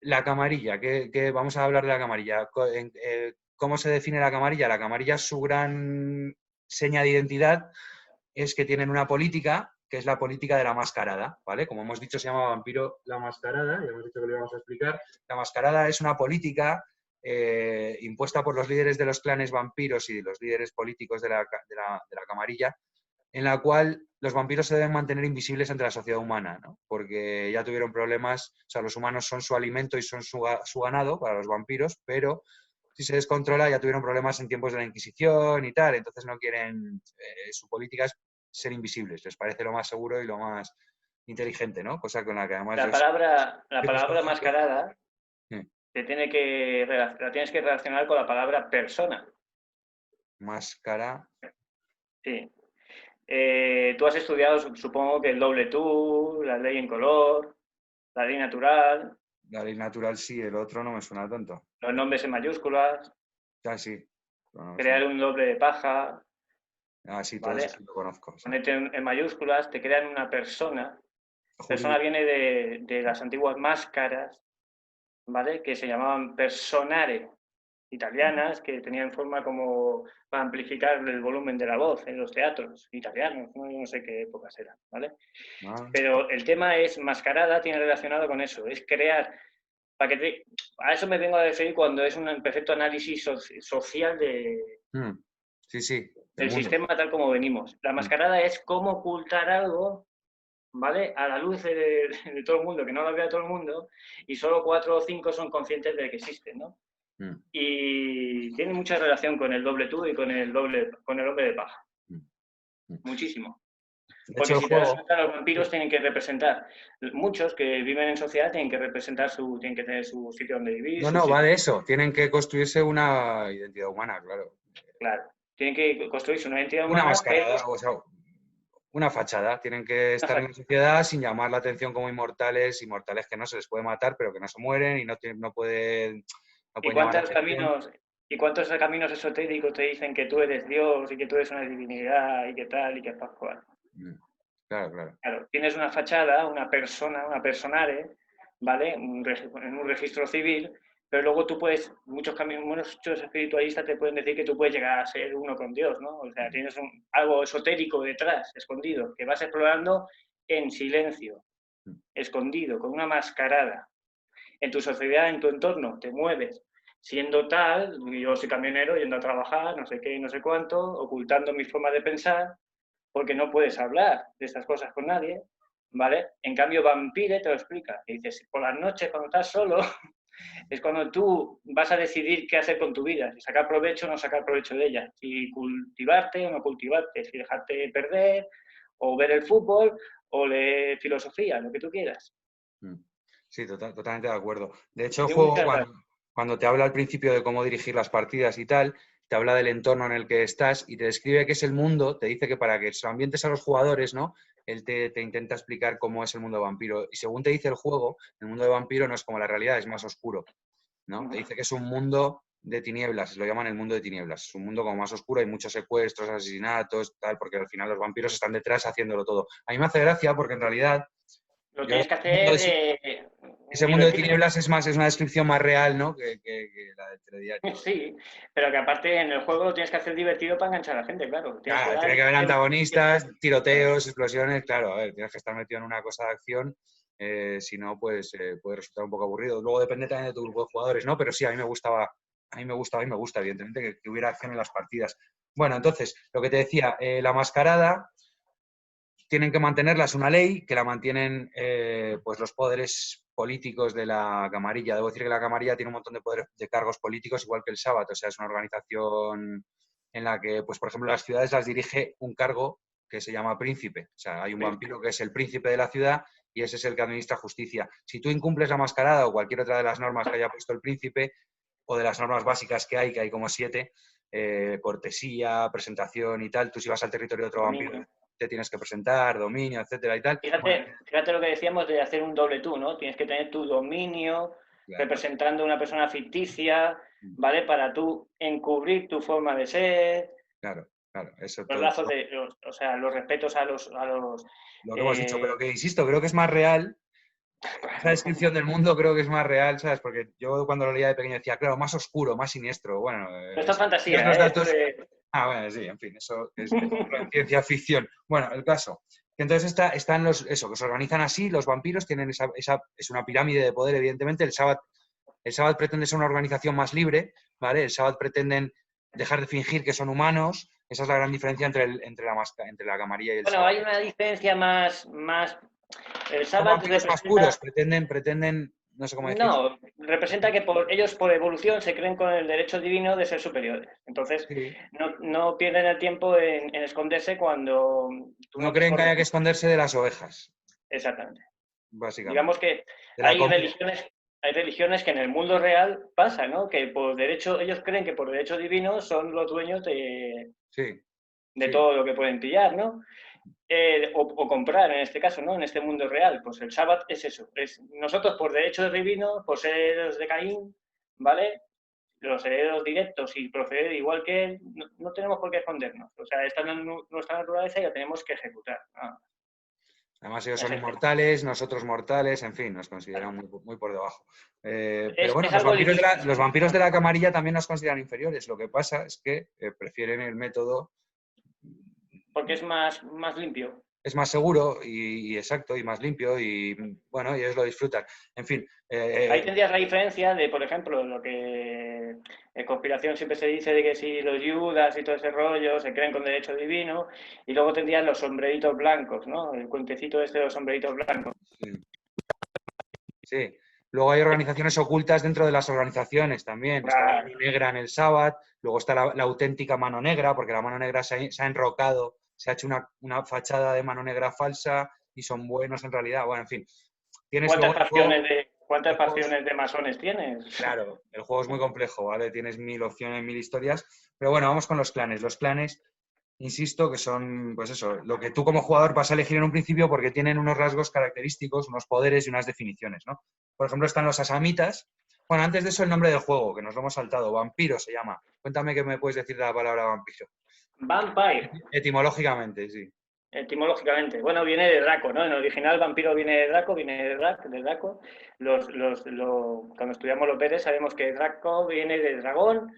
la camarilla, que vamos a hablar de la camarilla. ¿Cómo se define la camarilla? La camarilla, su gran seña de identidad es que tienen una política, que es la política de la mascarada, ¿vale? Como hemos dicho, se llama Vampiro la Mascarada, ya hemos dicho que lo íbamos a explicar. La mascarada es una política impuesta por los líderes de los clanes vampiros y los líderes políticos de la camarilla, en la cual los vampiros se deben mantener invisibles ante la sociedad humana, ¿no? Porque ya tuvieron problemas, o sea, los humanos son su alimento y son su ganado para los vampiros, pero si se descontrola ya tuvieron problemas en tiempos de la Inquisición y tal, entonces no quieren, su política es ser invisibles, les parece lo más seguro y lo más inteligente, ¿no? Cosa con la que además La palabra filosófico. mascarada la tienes que relacionar con la palabra persona. Máscara. Sí. Tú has estudiado, supongo que el doble tú, la ley en color, la ley natural, La ley natural sí, el otro no me suena tanto. los nombres en mayúsculas, Ah, sí. No, crear un doble de paja, ah, sí, todo eso ¿vale? sí lo conozco. Sí. Ponerte en mayúsculas, te crean una persona. Persona Jurídico. viene de las antiguas máscaras, ¿vale? Que se llamaban personare, italianas, que tenían forma como para amplificar el volumen de la voz en los teatros italianos, no sé qué épocas eran, ¿vale? Ah, Pero el tema es mascarada, tiene relacionado con eso, es crear, a eso me vengo a referir cuando es un perfecto análisis social sí, sí, del del mundo. sistema tal como venimos. La Mm, mascarada es cómo ocultar algo, ¿vale? A la luz de todo el mundo, que no lo vea todo el mundo, y solo 4 o 5 son conscientes de que existen, ¿no? mm, Y tiene mucha relación con el doble tú y con el hombre de paja. mm, mm. Muchísimo. De hecho, Porque el si te das juego. cuenta, los vampiros tienen que representar, muchos que viven en sociedad tienen que representar tienen que tener su sitio donde vivir, No, su no, va sitio, de eso. Tienen que construirse una identidad humana, claro. claro. Tienen que construirse una identidad Una humana, pero mascarada, o sea, una fachada. Tienen que una estar en la sociedad sin llamar la atención como inmortales que no se les puede matar, pero que no se mueren y no pueden ¿Y llamar la cuántos atención. caminos, y cuántos caminos esotéricos te dicen que tú eres Dios y que tú eres una divinidad y que tal y que pascual? Mm, claro, claro. Claro, tienes una fachada, una persona, una personare, ¿vale? En un registro civil, pero luego tú puedes, muchos espiritualistas te pueden decir que tú puedes llegar a ser uno con Dios, ¿no? O sea, tienes algo esotérico detrás, escondido, que vas explorando en silencio, Mm, escondido, con una mascarada. En tu sociedad, en tu entorno, te mueves siendo tal, yo soy camionero yendo a trabajar, no sé qué, no sé cuánto, ocultando mi forma de pensar, porque no puedes hablar de estas cosas con nadie, ¿vale? En cambio, Vampire te lo explica. Y dices, por las noches, cuando estás solo, es cuando tú vas a decidir qué hacer con tu vida, si sacar provecho o no sacar provecho de ella, si cultivarte o no cultivarte, si dejarte perder, o ver el fútbol, o leer filosofía, lo que tú quieras. Sí, totalmente de acuerdo. De hecho, el Tiene juego, muchas... cuando te habla al principio de cómo dirigir las partidas y tal, te habla del entorno en el que estás y te describe qué es el mundo, te dice que para que se ambientes a los jugadores, ¿no? Él te intenta explicar cómo es el mundo de vampiro. Y según te dice el juego, el mundo de vampiro no es como la realidad, es más oscuro, ¿no? Te dice que es un mundo de tinieblas, lo llaman el mundo de tinieblas. Es un mundo como más oscuro, hay muchos secuestros, asesinatos, tal, porque al final los vampiros están detrás haciéndolo todo. A mí me hace gracia porque en realidad Lo yo tienes que hacer ese mundo de divertido. tinieblas es una descripción más real, ¿no? Que la del telediario. Sí, pero que aparte en el juego lo tienes que hacer divertido para enganchar a la gente, claro. Tienes que Claro, dar tiene que haber antagonistas, claro. tiroteos, explosiones, claro, a ver, tienes que estar metido en una cosa de acción, si no, pues puede resultar un poco aburrido. Luego depende también de tu grupo de jugadores, ¿no? Pero sí, a mí me gusta, evidentemente, que hubiera acción en las partidas. Bueno, entonces, lo que te decía, la mascarada tienen que mantenerla, es una ley que la mantienen pues los poderes políticos de la camarilla. Debo decir que la camarilla tiene un montón de poderes de cargos políticos, igual que el Sábado, o sea, es una organización en la que, pues, por ejemplo, las ciudades las dirige un cargo que se llama príncipe. O sea, hay un vampiro que es el príncipe de la ciudad y ese es el que administra justicia. Si tú incumples la mascarada o cualquier otra de las normas que haya puesto el príncipe, o de las normas básicas que hay como 7, cortesía, presentación y tal, tú si vas al territorio de otro vampiro te tienes que presentar, dominio, etcétera y tal. Bueno, Fíjate lo que decíamos de hacer un doble tú, ¿no? Tienes que tener tu dominio claro, representando a una persona ficticia, ¿vale? Para tú encubrir tu forma de ser, claro, claro, eso los todo. lazos de, o sea, los respetos a los Lo que hemos dicho, pero que insisto, creo que es más real. Esa descripción del mundo creo que es más real, ¿sabes? Porque yo cuando lo leía de pequeño decía, claro, más oscuro, más siniestro. Bueno, Esto es tienes fantasía, los ¿eh? Esto datos. de... Ah, bueno, sí, en fin, eso es ciencia ficción. Bueno, el caso. Que entonces están eso, que se organizan así, los vampiros tienen es una pirámide de poder, evidentemente. El Sábado pretende ser una organización más libre, ¿vale? El Sábado pretenden dejar de fingir que son humanos. Esa es la gran diferencia entre la camarilla y el Bueno, Sábado. hay una diferencia más... El Son Sabbath vampiros más puros, representa... pretenden, no sé cómo decir. No, representa que ellos por evolución se creen con el derecho divino de ser superiores. Entonces, Sí. no pierden el tiempo en esconderse cuando tú No no quieres creen que haya que corregir. esconderse de las ovejas, Exactamente. básicamente. Digamos que De la hay comida. religiones que en el mundo real pasa, ¿no? Que por derecho, ellos creen que por derecho divino son los dueños Sí, de sí. todo lo que pueden pillar, ¿no? O comprar en este caso, ¿no? En este mundo real. Pues el Shabbat es eso. Es nosotros por derecho divino, por ser herederos de Caín, ¿vale? Los herederos directos y proceder igual que él, no tenemos por qué escondernos. O sea, esta es nuestra naturaleza y la tenemos que ejecutar. Además, ellos son Ejercer. inmortales, nosotros mortales, en fin, nos consideran muy, muy por debajo. Pero bueno, Es algo líquido, los vampiros de la camarilla también nos consideran inferiores. Lo que pasa es que prefieren el método, porque es más limpio. es más seguro y exacto y más limpio y bueno, y ellos lo disfrutan. En fin, Ahí tendrías la diferencia de, por ejemplo, lo que en conspiración siempre se dice de que si los Judas y todo ese rollo se creen con derecho divino, y luego tendrías los sombreritos blancos, ¿no? El cuentecito este de los sombreritos blancos. sí. Sí. Luego hay organizaciones ocultas dentro de las organizaciones también. Está la mano negra en el Sabbath, luego está la auténtica mano negra, porque la mano negra se ha enrocado, se ha hecho una fachada de mano negra falsa y son buenos en realidad. Bueno, en fin. Tienes luego ¿Cuántas el juego facciones de masones tienes? claro, el juego es muy complejo, ¿vale? Tienes 1000 opciones, 1000 historias. Pero bueno, vamos con los clanes. Los clanes, insisto, que son, pues eso, lo que tú como jugador vas a elegir en un principio porque tienen unos rasgos característicos, unos poderes y unas definiciones, ¿no? Por ejemplo, están los asamitas. Bueno, antes de eso, el nombre del juego, que nos lo hemos saltado. Vampiro se llama. Cuéntame qué me puedes decir de la palabra vampiro. Vampire, Etimológicamente, sí. etimológicamente. Bueno, viene de Draco, ¿no? En original vampiro viene de Draco, de Draco. Cuando estudiamos los Vedes sabemos que Draco viene de dragón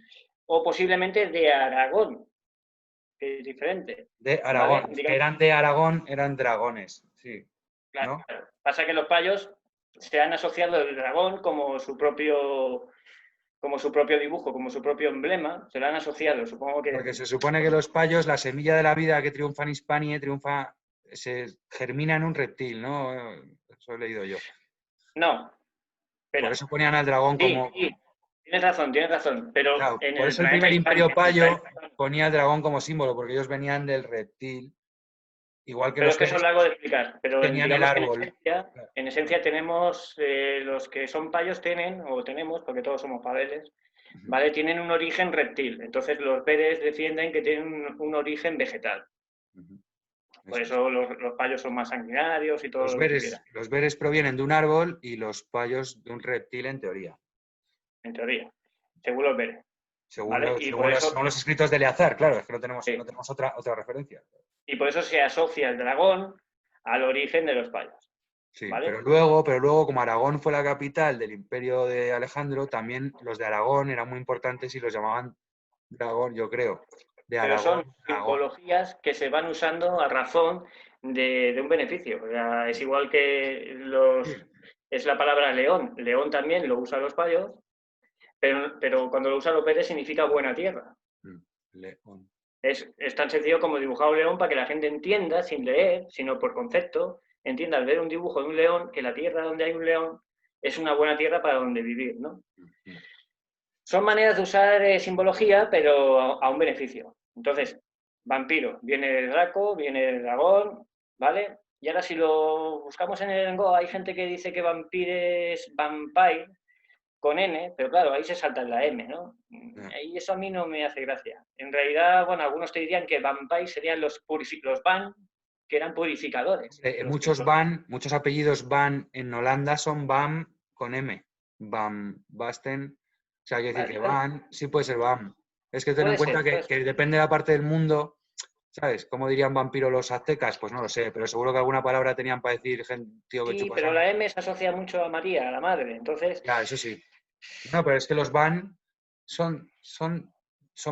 o posiblemente de Aragón, que es diferente, De Aragón. ¿vale? Los que Digamos, eran de Aragón eran dragones, sí. claro, ¿No? pasa que los payos se han asociado el dragón como su propio dibujo, como su propio emblema, se lo han asociado, supongo que... Porque se supone que los payos, la semilla de la vida que triunfa en Hispania, triunfa se germina en un reptil, ¿no? Eso he leído yo. No, Por espera. eso ponían al dragón Sí, como... sí, tienes razón, pero Claro, en por el eso el planeta primer Hispania, imperio en el payo planeta Hispania. ponía al dragón como símbolo, porque ellos venían del reptil, igual que Pero los es que eso es peces largo de explicar. Pero tenían el digamos que árbol. Claro. en esencia tenemos, los que son payos tienen, o tenemos, porque todos somos pabeles, Ujú. ¿vale? Tienen un origen reptil. Entonces los Beres defienden que tienen un origen vegetal. Ujú. Por Eso es. eso los payos son más sanguinarios y todo lo que tú quieras, Los beres provienen de un árbol y los payos de un reptil en teoría, en teoría, según los Beres, según, ¿vale? según los escritos de Eleazar, claro, es que no Sí, tenemos otra referencia. y por eso se asocia el dragón al origen de los payos, Sí, ¿vale? pero luego, como Aragón fue la capital del imperio de Alejandro, también los de Aragón eran muy importantes y los llamaban dragón, yo creo. De Pero Aragón, son dragón. simbologías que se van usando a razón de un beneficio. O sea, es igual que Sí. es la palabra león. León también lo usan los payos, pero cuando lo usan los peres significa buena tierra. León. Es tan sencillo como dibujar un león para que la gente entienda, sin leer, sino por concepto, entienda al ver un dibujo de un león que la tierra donde hay un león es una buena tierra para donde vivir, ¿no? Son maneras de usar simbología, pero a un beneficio. Entonces, vampiro, viene de Draco, viene de dragón, ¿vale? Y ahora si lo buscamos en el Go, hay gente que dice que vampire es vampire con N, pero claro, ahí se salta en la M, ¿no? Y eso a mí no me hace gracia. En realidad, bueno, algunos te dirían que vampire serían los van, que eran purificadores. Muchos apellidos van en Holanda son Bam con M. Bam, Basten. O sea, quiero decir que Vale, Van, sí puede ser Bam. Es que ten en puede cuenta ser, puede ser. que depende de la parte del mundo, ¿sabes? ¿Cómo dirían vampiro los aztecas? Pues no lo sé, pero seguro que alguna palabra tenían para decir tío que Sí, chupa pero la sangre. M se asocia mucho a María, a la madre. Entonces, Ya, eso sí. No, pero es que los Van son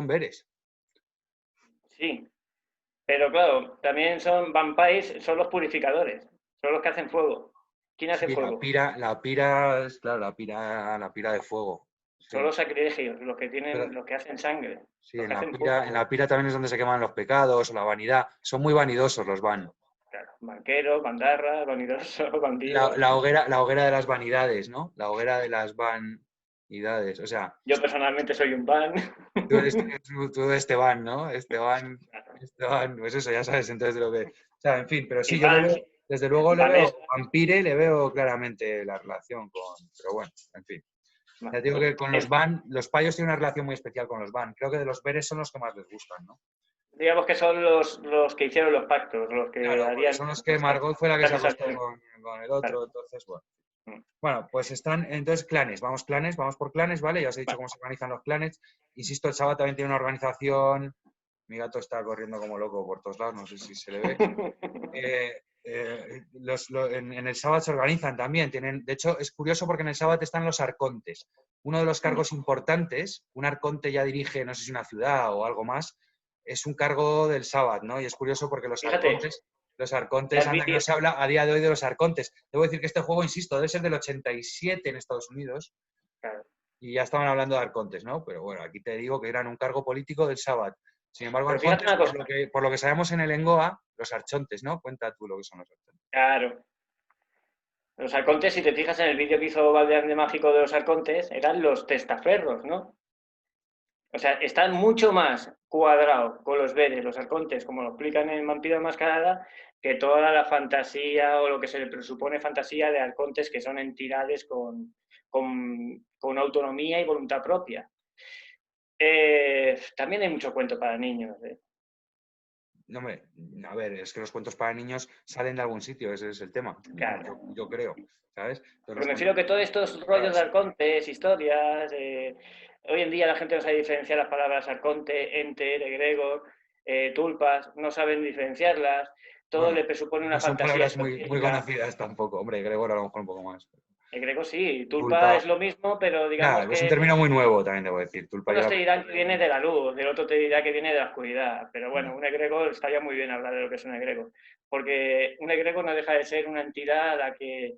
veres. sí. Pero claro, también son vampires, son los purificadores, son los que hacen fuego. ¿Quién hace Sí, fuego? la pira es, claro, la pira de fuego. Son Sí. los sacrilegios, Pero, los que hacen sangre, sí, los que hacen fuego. En la pira también es donde se queman los pecados o la vanidad. Son muy vanidosos los van. Claro, banqueros, bandarras, vanidosos, bandidos. La hoguera de las vanidades, ¿no? La hoguera de las vanidades. O sea, Yo personalmente soy un van. tú eres, tú Esteban, ¿no? Esteban, pues eso, ya sabes, entonces de lo que. O sea, en fin, pero Y sí, yo le van, veo, desde luego le veo, Vanessa. Vampire, le veo claramente la relación con. Pero bueno, en fin. Ya te digo que con los van, los payos tienen una relación muy especial con los van. Creo que de los veres son los que más les gustan, ¿no? Digamos que son los que hicieron los pactos, los que Claro, porque harían son los que los Margot fue la que se trajes al acostó sol. con el Claro. otro, entonces, bueno. Bueno, pues están, entonces, clanes, vamos por clanes, ¿vale? Ya os he dicho Vale. cómo se organizan los clanes. Insisto, el Saba también tiene una organización. Mi gato está corriendo como loco por todos lados, no sé si se le ve. En el Sabbat se organizan también. De hecho, es curioso porque en el Sabbat están los arcontes. Uno de los cargos importantes, un arconte ya dirige, no sé si una ciudad o algo más, es un cargo del Sabbat, ¿no? Y es curioso porque Fíjate, los que arcontes, has anda que no vivido. se habla a día de hoy de los arcontes. Debo decir que este juego, insisto, debe ser del 87 en Estados Unidos Claro. y ya estaban hablando de arcontes, ¿no? Pero bueno, aquí te digo que eran un cargo político del Sabbat. Sin embargo, Pero fíjate arcontes, una cosa, por lo que sabemos en el Engoa, los archontes, ¿no? Cuenta tú lo que son los archontes. claro. Los arcontes, si te fijas en el vídeo que hizo Valdeán de Mágico de los arcontes, eran los testaferros, ¿no? O sea, están mucho más cuadrados con los Veres, los arcontes, como lo explican en Vampiro Enmascarada, que toda la fantasía o lo que se le presupone fantasía de arcontes que son entidades con autonomía y voluntad propia. También hay mucho cuento para niños. No, hombre, a ver, es que los cuentos para niños salen de algún sitio, ese es el tema. Vamos, Claro. yo creo, ¿sabes? Entonces, Pero los me cuentos refiero que todos estos rollos de arcontes, historias, hoy en día la gente no sabe diferenciar las palabras arconte, ente, egregor, tulpas, no saben diferenciarlas, todo bueno, le presupone una no son fantasía palabras muy esotérica. conocidas tampoco. Hombre, Gregor a lo mejor un poco más. Egregor sí, tulpa Tulpa, es lo mismo, pero digamos nada, es un que término muy nuevo también, debo decir. Tulpa unos lleva te como dirán que viene de la luz, el otro te dirá que viene de la oscuridad, pero bueno, ya. un egregor estaría muy bien hablar de lo que es un egregor, porque un egregor no deja de ser una entidad a la que,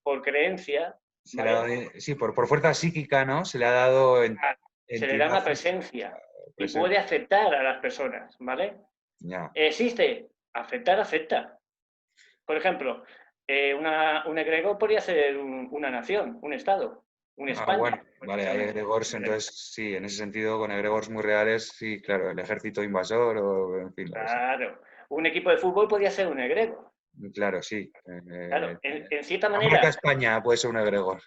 por creencia, ¿vale? Sí, por fuerza psíquica, ¿no? Se le ha dado Se le da entidad una presencia y puede presente. afectar a las personas, ¿vale? Ya. ¿Existe? Afectar, afecta. Por ejemplo, un egregor podría ser una nación, un Estado, un Bueno, España. vale, hay egregores, entonces sí, en ese sentido, con egregores muy reales, sí, claro, el ejército invasor o, en fin, lo que sea. Claro. Un equipo de fútbol podría ser un egregor. Claro, sí. Claro, en cierta La marca manera, España puede ser un egregor.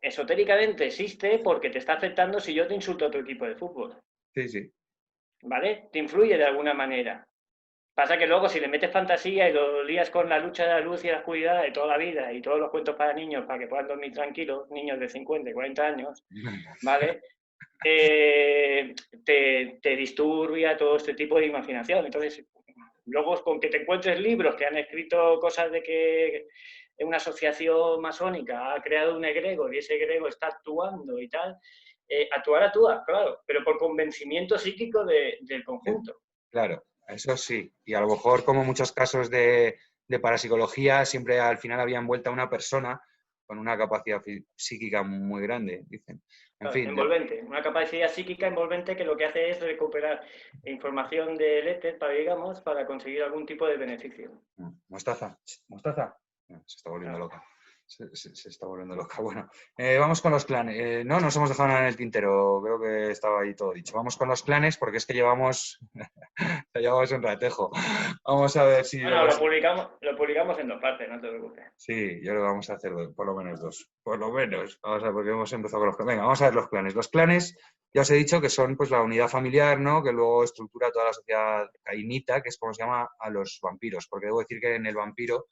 esotéricamente existe porque te está afectando si yo te insulto a tu equipo de fútbol. Sí, sí. ¿Vale? Te influye de alguna manera. Pasa que luego si le metes fantasía y lo lías con la lucha de la luz y la oscuridad de toda la vida y todos los cuentos para niños para que puedan dormir tranquilos, niños de 50 y 40 años, ¿vale? Te disturbia todo este tipo de imaginación. Entonces, luego con que te encuentres libros que han escrito cosas de que una asociación masónica ha creado un egregor y ese egregor está actuando y tal, actúa, claro, pero por convencimiento psíquico del conjunto. Claro, eso sí. Y a lo mejor, como muchos casos de parapsicología, siempre al final había envuelta a una persona con una capacidad psíquica muy grande, dicen. En Claro, fin, envolvente, una capacidad psíquica envolvente que lo que hace es recuperar información del éter, digamos, para conseguir algún tipo de beneficio. Mostaza, mostaza. Se está volviendo Claro. loca. Se está volviendo loca. Bueno, vamos con los clanes. No nos hemos dejado nada en el tintero. Creo que estaba ahí todo dicho. Vamos con los clanes porque es que llevamos un ratejo. Vamos a ver si Bueno, luego... lo publicamos en 2 partes, no te preocupes. Sí, yo creo que vamos a hacer por lo menos 2. Por lo menos. Vamos a ver, porque hemos empezado con los clanes. Venga, vamos a ver los clanes. Los clanes, ya os he dicho que son pues la unidad familiar, ¿no? Que luego estructura toda la sociedad cainita, que es como se llama a los vampiros. Porque debo decir que en el vampiro,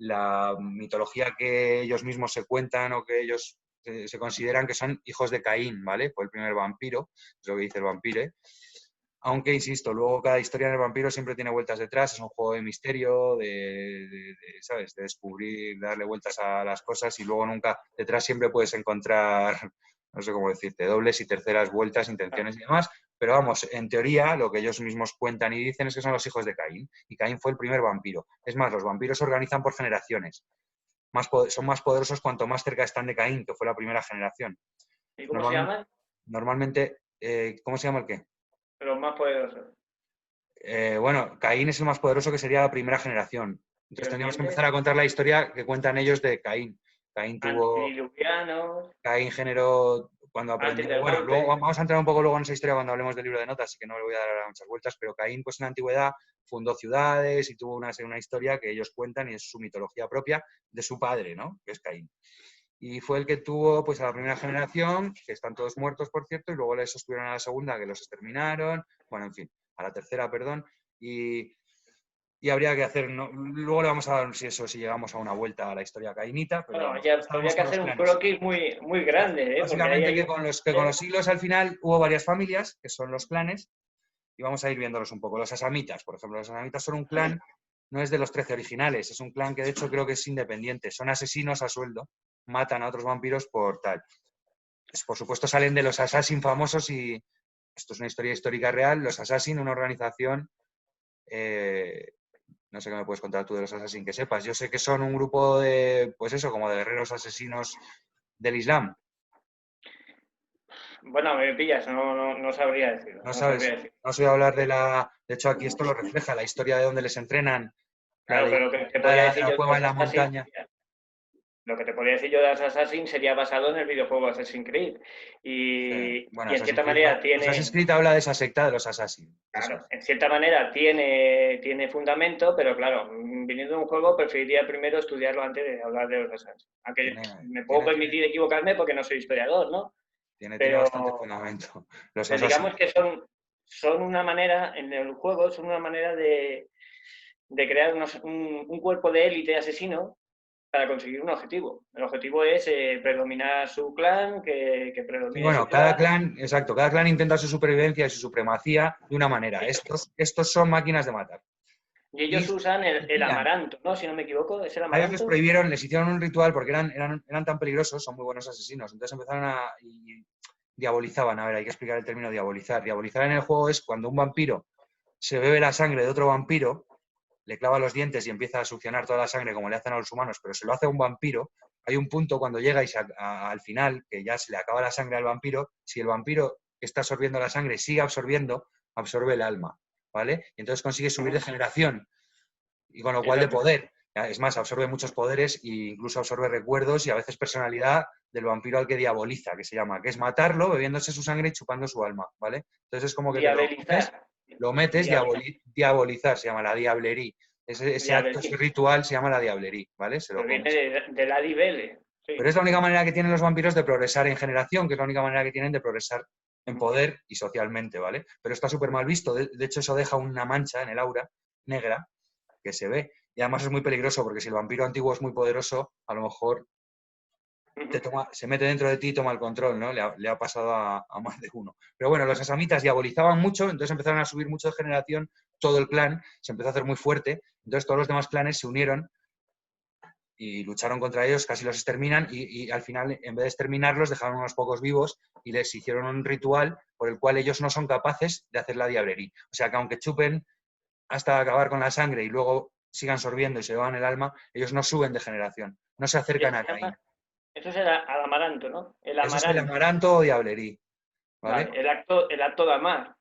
la mitología que ellos mismos se cuentan o que ellos se consideran que son hijos de Caín, ¿vale? Fue el primer vampiro, es lo que dice el vampire. Aunque, insisto, luego cada historia del vampiro siempre tiene vueltas detrás, es un juego de misterio, ¿sabes? De descubrir, darle vueltas a las cosas y luego nunca, detrás siempre puedes encontrar, no sé cómo decirte, dobles y terceras vueltas, intenciones y demás, pero vamos, en teoría lo que ellos mismos cuentan y dicen es que son los hijos de Caín, y Caín fue el primer vampiro. Es más, los vampiros se organizan por generaciones, son más poderosos cuanto más cerca están de Caín, que fue la primera generación. ¿Y cómo se llaman? Normalmente, ¿cómo se llama el qué? Los más poderosos. Bueno, Caín es el más poderoso que sería la primera generación. ¿Y Entonces los tendríamos que siguientes? empezar a contar la historia que cuentan ellos de Caín. Antediluvianos, Caín generó cuando antes aprendió, del bueno, luego golpe. vamos a entrar un poco luego en esa historia cuando hablemos del libro de notas, así que no le voy a dar ahora muchas vueltas, pero Caín pues en la antigüedad fundó ciudades y tuvo una historia que ellos cuentan y es su mitología propia de su padre, ¿no? Que es Caín. Y fue el que tuvo pues a la primera generación, que están todos muertos, por cierto, y luego les sostuvieron a la segunda, que los exterminaron, bueno, en fin, a la tercera, perdón, y habría que hacer, luego le vamos a dar si llegamos a una vuelta a la historia cainita, pero Bueno, vamos, habría estamos que con los hacer un clanes. croquis muy, muy grande, ¿eh? Porque ahí Básicamente hay que un... con los siglos al final hubo varias familias, que son los clanes, y vamos a ir viéndolos un poco. Los asamitas, por ejemplo, los asamitas son un clan, no es de los 13 originales, es un clan que de hecho creo que es independiente, son asesinos a sueldo, matan a otros vampiros por tal. Pues, por supuesto salen de los Assassin famosos y esto es una historia histórica real, los Assassin, una organización, no sé qué me puedes contar tú de los Assassin que sepas, yo sé que son un grupo de, pues eso, como de guerreros asesinos del Islam. Bueno, me pillas, no sabría decirlo. No No sabes, sabría decirlo. no sé hablar de la, de hecho aquí esto lo refleja, la historia de donde les entrenan, la Claro, pero lo que te podría leyenda de decir la yo de cueva en los la Assassin, montaña. lo que te podría decir yo de los Assassin sería basado en el videojuego Assassin's Creed. Bueno, Y en cierta manera Assassin's tiene, Creed habla de esa secta de los Assassin, eso claro, es. en cierta manera tiene fundamento, pero claro, viniendo de un juego preferiría primero estudiarlo antes de hablar de los Assassin. Aunque Tiene, me puedo tiene, tiene, permitir equivocarme porque no soy historiador, ¿no? tiene Pero bastante fundamento. Los digamos Assassin. que son una manera, en el juego, son una manera de crear un cuerpo de élite asesino para conseguir un objetivo. El objetivo es predominar su clan, que Sí, predomine su bueno, clan. cada clan, exacto, cada clan intenta su supervivencia y su supremacía de una manera. Estos son máquinas de matar. Y Y ellos usan el vigilan. amaranto, ¿no? Si no me equivoco, ¿es el A ellos les amaranto? prohibieron, les hicieron un ritual porque eran tan peligrosos, son muy buenos asesinos. Entonces empezaron y diabolizaban. A ver, hay que explicar el término diabolizar. Diabolizar en el juego es cuando un vampiro se bebe la sangre de otro vampiro, le clava los dientes y empieza a succionar toda la sangre como le hacen a los humanos, pero se lo hace a un vampiro. Hay un punto cuando llegáis al final, que ya se le acaba la sangre al vampiro, si el vampiro que está absorbiendo la sangre sigue absorbiendo, absorbe el alma, ¿vale? Y entonces consigue subir de generación. y con lo cual de Exacto. poder. Es más, absorbe muchos poderes e incluso absorbe recuerdos y a veces personalidad del vampiro al que diaboliza, que se llama, que es matarlo, bebiéndose su sangre y chupando su alma, ¿vale? Entonces es como que te Diabelizar. lo metes, Diabelizar. diabolizar, se llama la diablería. Ese acto, ese Diabelizar. ritual se llama la diablería, ¿vale? Se lo Pero viene comes. de Lady Belle. Pero Sí. es la única manera que tienen los vampiros de progresar en generación, que es la única manera que tienen de progresar en poder y socialmente, ¿vale? Pero está súper mal visto. De hecho, eso deja una mancha en el aura negra que se ve. Y además es muy peligroso porque si el vampiro antiguo es muy poderoso, a lo mejor se mete dentro de ti y toma el control, ¿no? Le ha pasado a más de uno. Pero bueno, los asamitas diabolizaban mucho, entonces empezaron a subir mucho de generación, todo el clan se empezó a hacer muy fuerte, entonces todos los demás clanes se unieron y lucharon contra ellos, casi los exterminan y al final, en vez de exterminarlos, dejaron unos pocos vivos y les hicieron un ritual por el cual ellos no son capaces de hacer la diablería. O sea que aunque chupen hasta acabar con la sangre y luego sigan sorbiendo y se llevan el alma, ellos no suben de generación, no se acercan Eso a se llama, Caín. eso es el amaranto, ¿no? El Eso es el amaranto. amaranto o diablería, Vale, ¿vale? el acto de amar.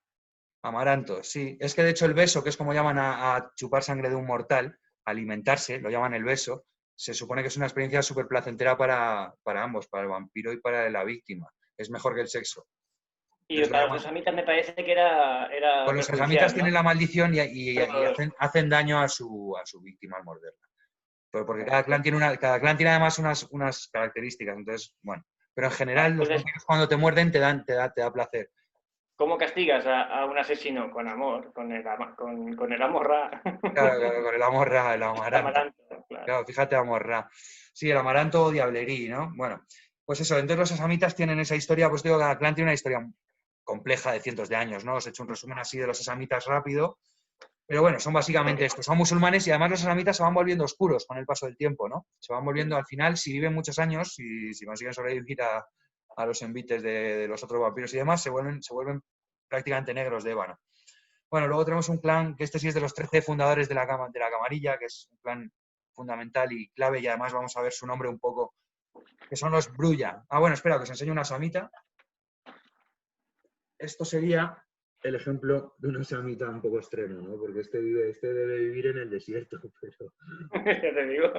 Amaranto, sí. Es que de hecho el beso, que es como llaman a chupar sangre de un mortal, alimentarse, lo llaman el beso, se supone que es una experiencia súper placentera para ambos, para el vampiro y para la víctima. Es mejor que el sexo. Y Entonces lo para los llaman. asamitas me parece que era Pues los asamitas perjudicial, tienen ¿no? la maldición y Los- hacen daño a su víctima al morderla. Porque Vale, pues, cada clan tiene además unas características. Entonces, bueno. Pero en general, los entonces, vampiros cuando te muerden te da placer. ¿cómo castigas a un asesino? Con amor, con el amor. Claro, claro, con el amorra, el El amaranto. amaranto, claro. Claro, fíjate, amorra. Sí, el amaranto o diablerí, ¿no? Bueno, pues eso, entonces los asamitas tienen esa historia, pues digo, cada clan tiene una historia compleja de cientos de años, ¿no? Os he hecho un resumen así de los asamitas rápido, pero bueno, son básicamente estos, son musulmanes y además los asamitas se van volviendo oscuros con el paso del tiempo, ¿no? Se van volviendo al final, si viven muchos años, si consiguen sobrevivir a los envites de los otros vampiros y demás, se vuelven prácticamente negros de ébano. Bueno, luego tenemos un clan, que este sí es de los 13 fundadores de de la camarilla, que es un clan fundamental y clave, y además vamos a ver su nombre un poco, que son los Brulla. Ah, bueno, espera, que os enseño una samita. Esto sería el ejemplo de una samita un poco extremo, ¿no? Porque este debe vivir en el desierto, Ya te digo.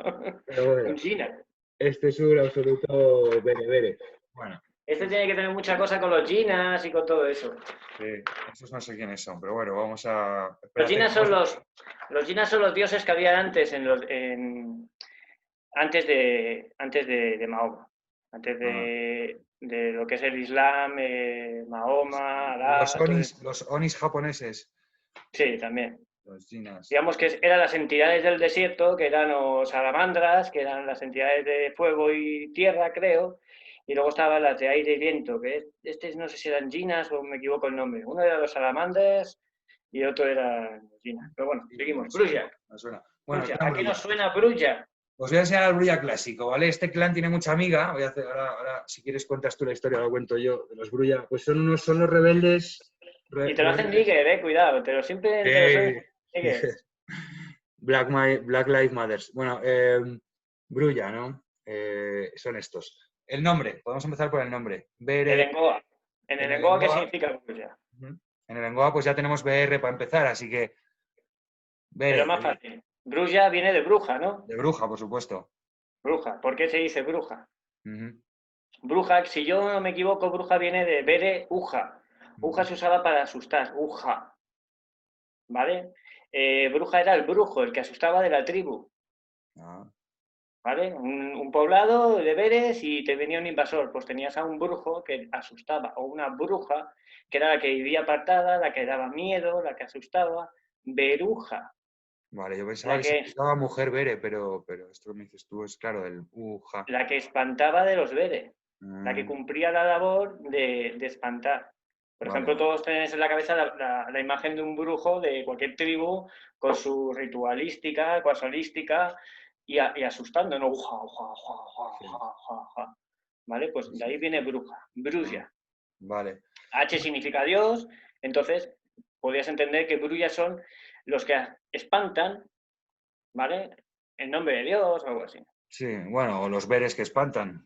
pero bueno, Un Gina. este es un absoluto bere. Bueno, Este pues tiene que tener mucha cosa con los Ginas y con todo eso. estos no sé quiénes son, pero bueno, vamos a... Los Espérate, Ginas son los Ginas son los dioses que había antes antes de Mahoma, antes a- de lo que es el Islam, Mahoma, Alá, todo eso. los onis japoneses, Sí, también. los chinas. Digamos que eran las entidades del desierto, que eran los salamandras, que eran las entidades de fuego y tierra, creo, y luego estaban las de aire y viento, que no sé si eran ginas o me equivoco el nombre. Uno era los salamandras y otro era los ginas. Pero bueno, Sí, seguimos. Brulla. me suena. Bueno, el Brulla. clan ¿A qué Brulla. nos suena Brulla? Os voy a enseñar el Brulla clásico, ¿vale? Este clan tiene mucha amiga. Voy a hacer, ahora, si quieres, cuentas tú la historia, lo cuento yo, de los Brulla. Pues son los rebeldes. Y te lo hacen Rebeldes. Nigger, cuidado, siempre te lo suelen hacer Nigger. Black Lives Matter. Bueno, Brulla, ¿no? Son estos. El nombre, podemos empezar por el nombre. El Bere, Engoa. En en el el Engoa, ¿qué Engoa. significa Brulla? En el Engoa, pues ya tenemos BR para empezar, así que Pero Bere, más fácil. Brulla viene de bruja, ¿no? de bruja, por supuesto. Bruja. ¿Por qué se dice bruja? Ujú. Bruja, si yo no me equivoco, bruja viene de bere uja. Uja Ujú. se usaba para asustar, uja, ¿vale? Bruja era el brujo, el que asustaba de la tribu, Ah, ¿vale? Un poblado de veres y te venía un invasor, pues tenías a un brujo que asustaba, o una bruja, que era la que vivía apartada, la que daba miedo, la que asustaba, beruja, vale, yo pensaba la que que, significaba mujer Bere, pero esto que me dices tú es claro, el uja. la que espantaba de los veres, la que Mm, cumplía la labor de espantar. Por vale, ejemplo, vale. todos tenéis en la cabeza la imagen de un brujo de cualquier tribu con su ritualística, casualística y asustando, ¿no? Uja, uja, uja, uja, Sí, uja, uja, uja. ¿Vale? Pues sí, de sí, ahí sí. viene bruja, Ah, brulla. vale. H significa Dios, entonces podrías entender que brullas son los que espantan, ¿vale? En nombre de Dios o algo así. Sí, bueno, o los Beres que espantan,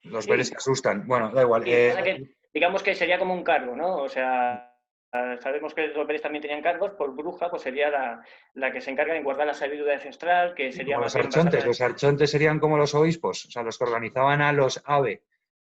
los Beres que Sí, asustan. Bueno, da igual. sí, pasa que digamos que sería como un cargo, ¿no? O sea, Sabemos que los Veres también tenían cargos, por bruja, pues sería la que se encarga de guardar la sabiduría ancestral, que sería Como más bien basada en... los archontes serían como los obispos, o sea, los que organizaban a los AVE,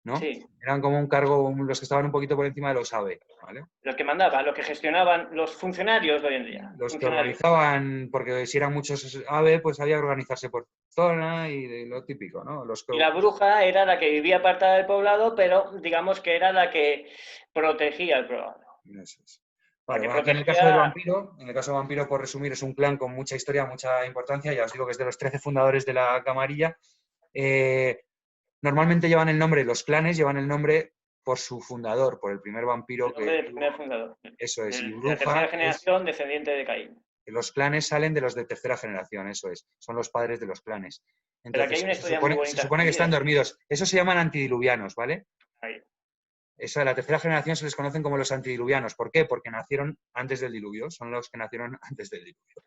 ¿no? Sí, Eran como un cargo, los que estaban un poquito por encima de los AVE, ¿vale? los que mandaban, los que gestionaban, los funcionarios de hoy en día, Los que funcionarios. organizaban, porque si eran muchos AVE, pues había que organizarse por zona y de lo típico, ¿no? Los que, Y la bruja era la que vivía apartada del poblado, pero digamos que era la que protegía el poblado. eso es. La Vale, que bueno, aquí protegía... en el caso del vampiro, por resumir, es un clan con mucha historia, mucha importancia, ya os digo que es de los 13 fundadores de la camarilla. Eh, Normalmente llevan el nombre, los clanes llevan el nombre por su fundador, por el primer vampiro El nombre que del primer hubo. fundador. Eso es, y De la tercera bruja es generación descendiente de Caín. que los clanes salen de los de tercera generación, eso es, son los padres de los clanes. Pero aquí hay Entonces, una historia muy se bonita supone que están escondida. dormidos. Eso se llaman antidiluvianos, ¿vale? Ahí. Eso de la tercera generación se les conocen como los antidiluvianos. ¿Por qué? Porque nacieron antes del diluvio, son los que nacieron antes del diluvio.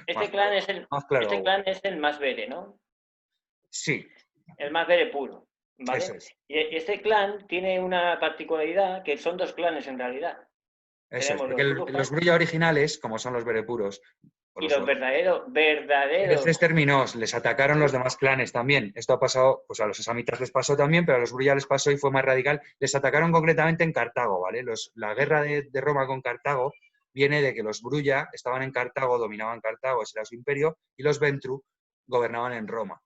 Este Más clan claro, es el, más claro este aún. clan es el más vere, ¿no? Sí, El más vere puro, eso ¿vale? es. Y este clan tiene una particularidad que son dos clanes en realidad. Eso es, Tenemos porque los brujas los Grulla originales, como son los Berepuros, o y los los se les verdaderos exterminó, les atacaron los demás brujos. clanes también. Esto ha pasado, pues a los esamitas les pasó también, pero a los Grulla les pasó y fue más radical. Les atacaron concretamente en Cartago, ¿vale? La guerra de Roma con Cartago viene de que los Grulla estaban en Cartago, dominaban Cartago, ese era su imperio, y los Ventru gobernaban en Roma.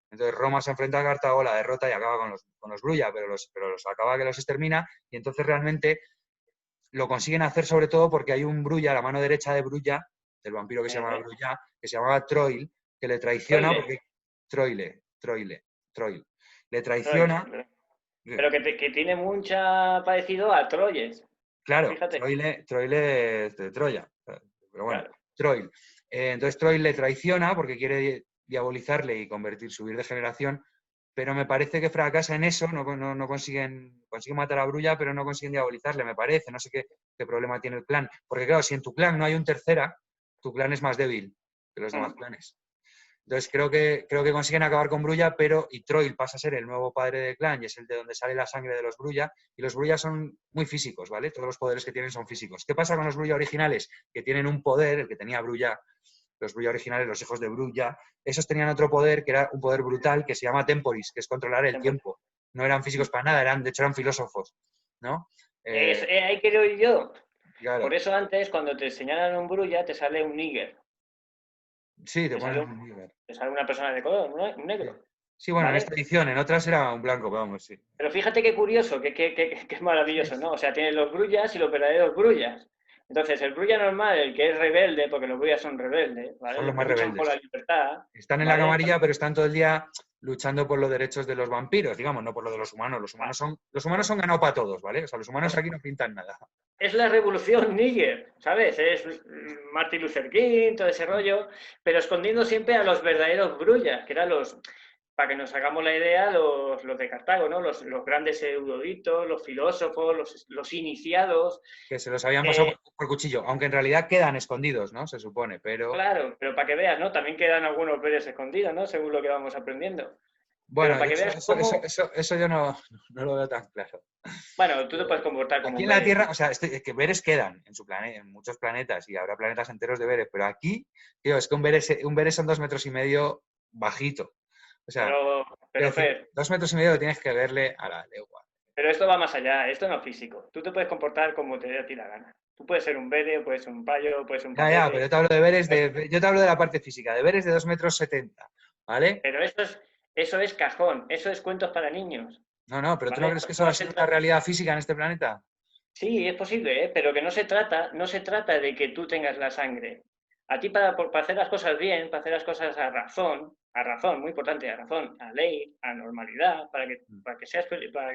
Entonces Roma se enfrenta a Cartago, la derrota y acaba con los Grulla, pero los acaba que los extermina, y entonces realmente lo consiguen hacer sobre todo porque hay un Brulla, la mano derecha de Brulla, del vampiro que se llama Eh, Brulla, que se llamaba Troil, que le traiciona Troile, porque Troil, le Troile. traiciona, Pero que tiene mucha parecido a Troyes. claro, Fíjate, Troile es de Troya, pero bueno, claro. Troil. Entonces Troil le traiciona porque quiere diabolizarle y subir de generación, pero me parece que fracasa en eso, no consiguen matar a Brulla, pero no consiguen diabolizarle, me parece, no sé qué problema tiene el clan, porque claro, si en tu clan no hay un tercera, tu clan es más débil que los demás Mm. clanes. Entonces creo que consiguen acabar con Brulla, pero y Troil pasa a ser el nuevo padre del clan y es el de donde sale la sangre de los Brulla, y los Brulla son muy físicos, ¿vale? Todos los poderes que tienen son físicos. ¿Qué pasa con los Brulla originales? Que tienen un poder, el que tenía Brulla, los Brulla originales, los hijos de Brulla, esos tenían otro poder que era un poder brutal que se llama Temporis, que es controlar el tiempo. No eran físicos para nada, de hecho eran filósofos, ¿no? Ahí quiero ir yo. Por Claro, eso antes, cuando te señalan un brulla, te sale un níger. sí, te Te sale, ponen un nivel. te sale una persona de color, un Sí. negro. Sí, bueno, en esta ¿Vale? edición, en otras era un blanco, pero vamos, sí. Pero fíjate qué curioso, que es Sí, maravilloso, ¿no? O sea, tienes los brullas y los verdaderos brullas. Entonces, el brulla normal, el que es rebelde, porque los brullas son rebeldes, ¿vale? son los Los que más luchan por la rebeldes. libertad, Están en la ¿vale? camarilla, pero están todo el día luchando por los derechos de los vampiros, digamos, no por lo de los humanos. Los humanos son ganado para todos, ¿vale? O sea, los humanos Pues aquí no pintan nada. es la revolución níger, ¿sabes? Es Martin Luther King, todo ese rollo, pero escondiendo siempre a los verdaderos brullas, que eran los, para que nos hagamos la idea, los de Cartago, ¿no? Los grandes eruditos, los filósofos, los iniciados. Que se los habían pasado Eh, por cuchillo, aunque en realidad quedan escondidos, ¿no? Se supone, pero claro, pero para que veas, ¿no? También quedan algunos veres escondidos, ¿no? Según lo que vamos aprendiendo. Pero bueno, para que veas cómo, eso yo no lo veo tan claro. bueno, tú te puedes comportar como Aquí un en la bere. Tierra, o sea, que Veres quedan en su planeta, en muchos planetas, y habrá planetas enteros de Veres, pero aquí, tío, es que un Veres son 2,5 metros bajito. O sea, Pero, quiero pero decir, Fer, 2,5 metros que tienes que verle a la legua. pero esto va más allá, esto no es físico. Tú te puedes comportar como te dé a ti la gana. Tú puedes ser un bere, puedes ser un payo, puedes ser un Ya, pero yo pajete. te hablo de Veres yo te hablo de la parte física, de Veres de 2,70 metros, ¿vale? Pero eso es cajón, eso es cuentos para niños. No, pero ¿tú no ¿Vale? crees que eso va No a se ser una trata. realidad física en este planeta? Sí, es posible, ¿eh? Pero que no se trata de que tú tengas la sangre. A ti para hacer las cosas bien, para hacer las cosas a razón, muy importante, a razón, a ley, a normalidad, para que seas, para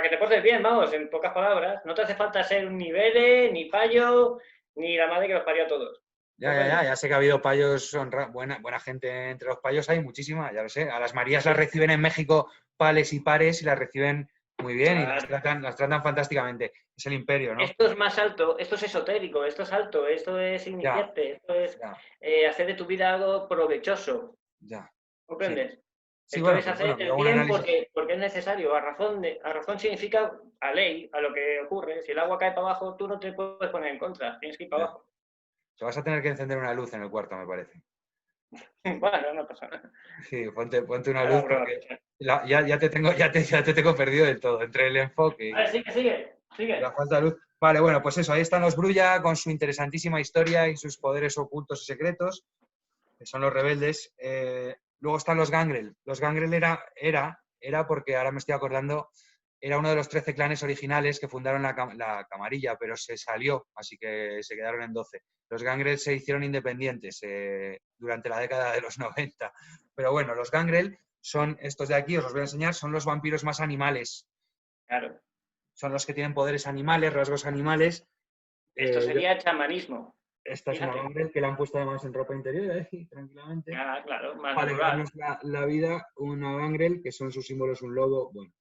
que te portes bien, vamos, en pocas palabras, no te hace falta ser ni Bere, ni Payo, ni la madre que los parió a todos. ¿Comprendes? Ya sé que ha habido payos, buena gente entre los payos, hay muchísima, ya lo sé. A las Marías las reciben en México pales y pares y las reciben muy bien y Claro. las tratan fantásticamente. Es el imperio, ¿no? Esto es más alto, esto es esotérico, esto es alto, esto es Ya, iniciarte, esto es ya, hacer de tu vida algo provechoso. ya. Sí. ¿Comprendes? Sí, Esto bueno, es pero hacer bueno, el luego un bien análisis. porque es necesario. A razón significa a ley, a lo que ocurre. Si el agua cae para abajo, tú no te puedes poner en contra, tienes que ir para Ya. abajo. O sea, vas a tener que encender una luz en el cuarto, me parece. Bueno, no pasa nada. Sí, ponte una Era luz una broma. porque ya te tengo perdido del todo, entre el enfoque A ver, y la sigue. falta de luz. Vale, bueno, pues eso, ahí están los Brulla con su interesantísima historia y sus poderes ocultos y secretos, que son los rebeldes. Luego están los Gangrel. Los Gangrel era porque, ahora me estoy acordando, era uno de los 13 clanes originales que fundaron la Camarilla, pero se salió, así que se quedaron en 12. Los Gangrel se hicieron independientes durante la década de los 90. Pero bueno, los Gangrel son estos de aquí, os los voy a enseñar, son los vampiros más animales. Claro. Son los que tienen poderes animales, rasgos animales. Esto Eh, sería chamanismo. Esta es una Fíjate. Gangrel que la han puesto además en ropa interior, tranquilamente, Ah, claro, más para natural. alegrarnos la vida. Una Gangrel, que son sus símbolos un lobo, bueno,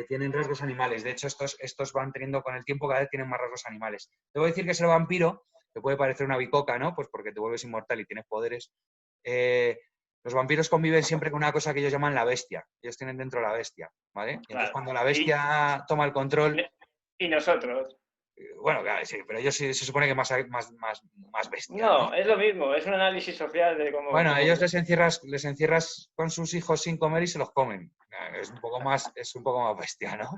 tienen rasgos animales. De hecho, estos van teniendo con el tiempo, cada vez tienen más rasgos animales. Debo decir que es el vampiro, que puede parecer una bicoca, ¿no? Pues porque te vuelves inmortal y tienes poderes. Eh, los vampiros conviven siempre con una cosa que ellos llaman la bestia. Ellos tienen dentro la bestia, ¿vale? Y entonces Claro. cuando la Y, bestia toma el control, y nosotros. bueno, claro, sí, pero ellos se supone que más bestia, ¿no? No, es lo mismo, es un análisis social de Bueno, a ellos cómo. les encierras con sus hijos sin comer y se los comen. Es un poco más bestia, ¿no?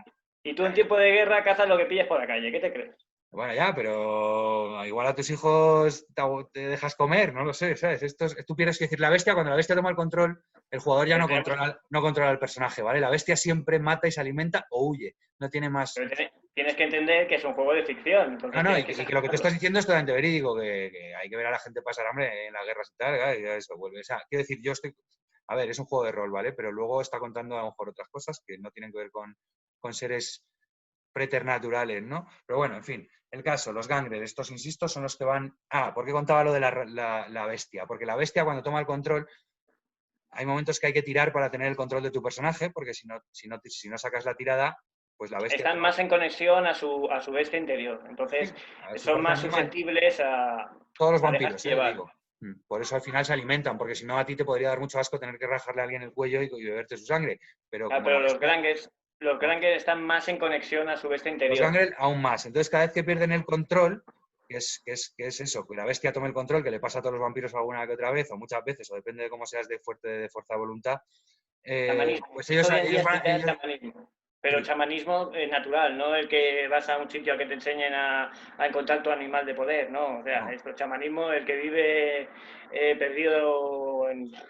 Y tú en tiempo de guerra cazas lo que pilles por la calle, ¿qué te crees? Bueno, ya, pero igual a tus hijos te dejas comer, no lo sé, ¿sabes? Tú quieres decir, la bestia, cuando la bestia toma el control, el jugador ya Pero no tenemos, controla, no controla al personaje, ¿vale? La bestia siempre mata y se alimenta o huye, no tiene más. pero tienes que entender que es un juego de ficción, No, entonces no, tienes y que que, y que lo que tú saberlo. estás diciendo es totalmente verídico, que hay que ver a la gente pasar hambre en las guerras y tal, ¿verdad? Y eso vuelve. O sea, quiero decir, yo estoy. A ver, es un juego de rol, ¿vale? Pero luego está contando a lo mejor otras cosas que no tienen que ver con seres preternaturales, ¿no? Pero bueno, en fin, el caso, los Gangrel, estos, insisto, son los que van. Ah, ¿por qué contaba lo de la bestia? Porque la bestia, cuando toma el control, hay momentos que hay que tirar para tener el control de tu personaje, porque si no sacas la tirada, pues la bestia Están toma. más en conexión a su bestia interior, entonces Sí, a su son fuerza más animal. susceptibles Todos los a dejarse vampiros, llevar. digo. Por eso al final se alimentan, porque si no a ti te podría dar mucho asco tener que rajarle a alguien el cuello y beberte su sangre. Pero Ah, como la pero bestia, los como Grangers están más en conexión a su bestia los interior. gangrel aún más. Entonces cada vez que pierden el control, que es eso, que la bestia tome el control, que le pasa a todos los vampiros alguna que otra vez, o muchas veces, o depende de cómo seas de fuerte de fuerza de voluntad, Chamanismo. pues Esto ellos, hoy en día ellos van. sería chamanismo. Pero Sí, chamanismo natural, no el que vas a un sitio a que te enseñen a encontrar tu animal de poder, ¿no? O sea, no. esto chamanismo, el que vive perdido en la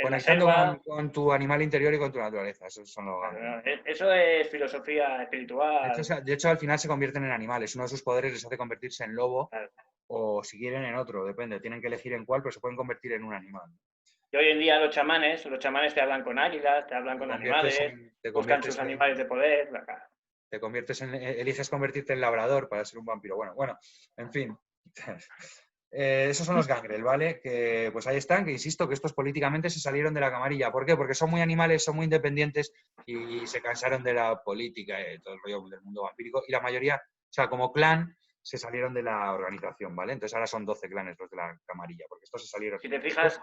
Conectando selva. con tu animal interior y con tu naturaleza. Esos son los gangrel. Eso es filosofía De hecho, espiritual. al final se convierten en animales. Uno de sus poderes les hace convertirse en lobo Claro. o si quieren en otro, depende. Tienen que elegir en cuál, pero se pueden convertir en un animal. Y hoy en día los chamanes te hablan con águilas, te hablan Te con conviertes animales, en, te buscan sus conviertes animales en, de poder. te conviertes en, eliges convertirte en labrador para ser un vampiro. Bueno, en fin. Esos son los gangrel, ¿vale? Que pues ahí están, que insisto que estos políticamente se salieron de la camarilla. ¿Por qué? Porque son muy animales, son muy independientes y se cansaron de la política y todo el rollo del mundo vampírico. Y la mayoría, o sea, como clan, se salieron de la organización, ¿vale? Entonces ahora son 12 clanes los de la camarilla, porque estos se salieron. Si te fijas,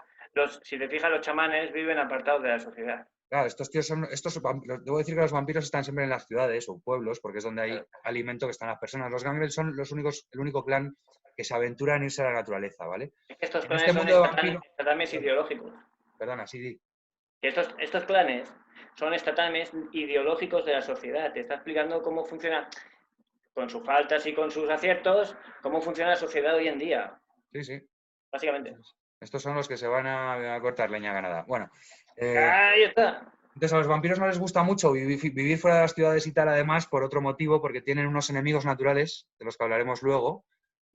los chamanes viven apartados de la sociedad. Claro, estos tíos debo decir que los vampiros están siempre en las ciudades o pueblos, porque es donde hay Claro. alimento que están las personas. Los gangrel son el único clan que se aventura en irse a la naturaleza, ¿vale? Es que estos En este clanes son mundo de vampiro, estatanes ideológicos. perdona, sí, di. Que estos clanes son estatales ideológicos de la sociedad. Te está explicando cómo funciona, con sus faltas y con sus aciertos, cómo funciona la sociedad hoy en día, Sí, sí. básicamente. Estos son los que se van a cortar leña ganada. Bueno, eh, Ahí está. entonces a los vampiros no les gusta mucho vivir fuera de las ciudades y tal, además, por otro motivo, porque tienen unos enemigos naturales, de los que hablaremos luego,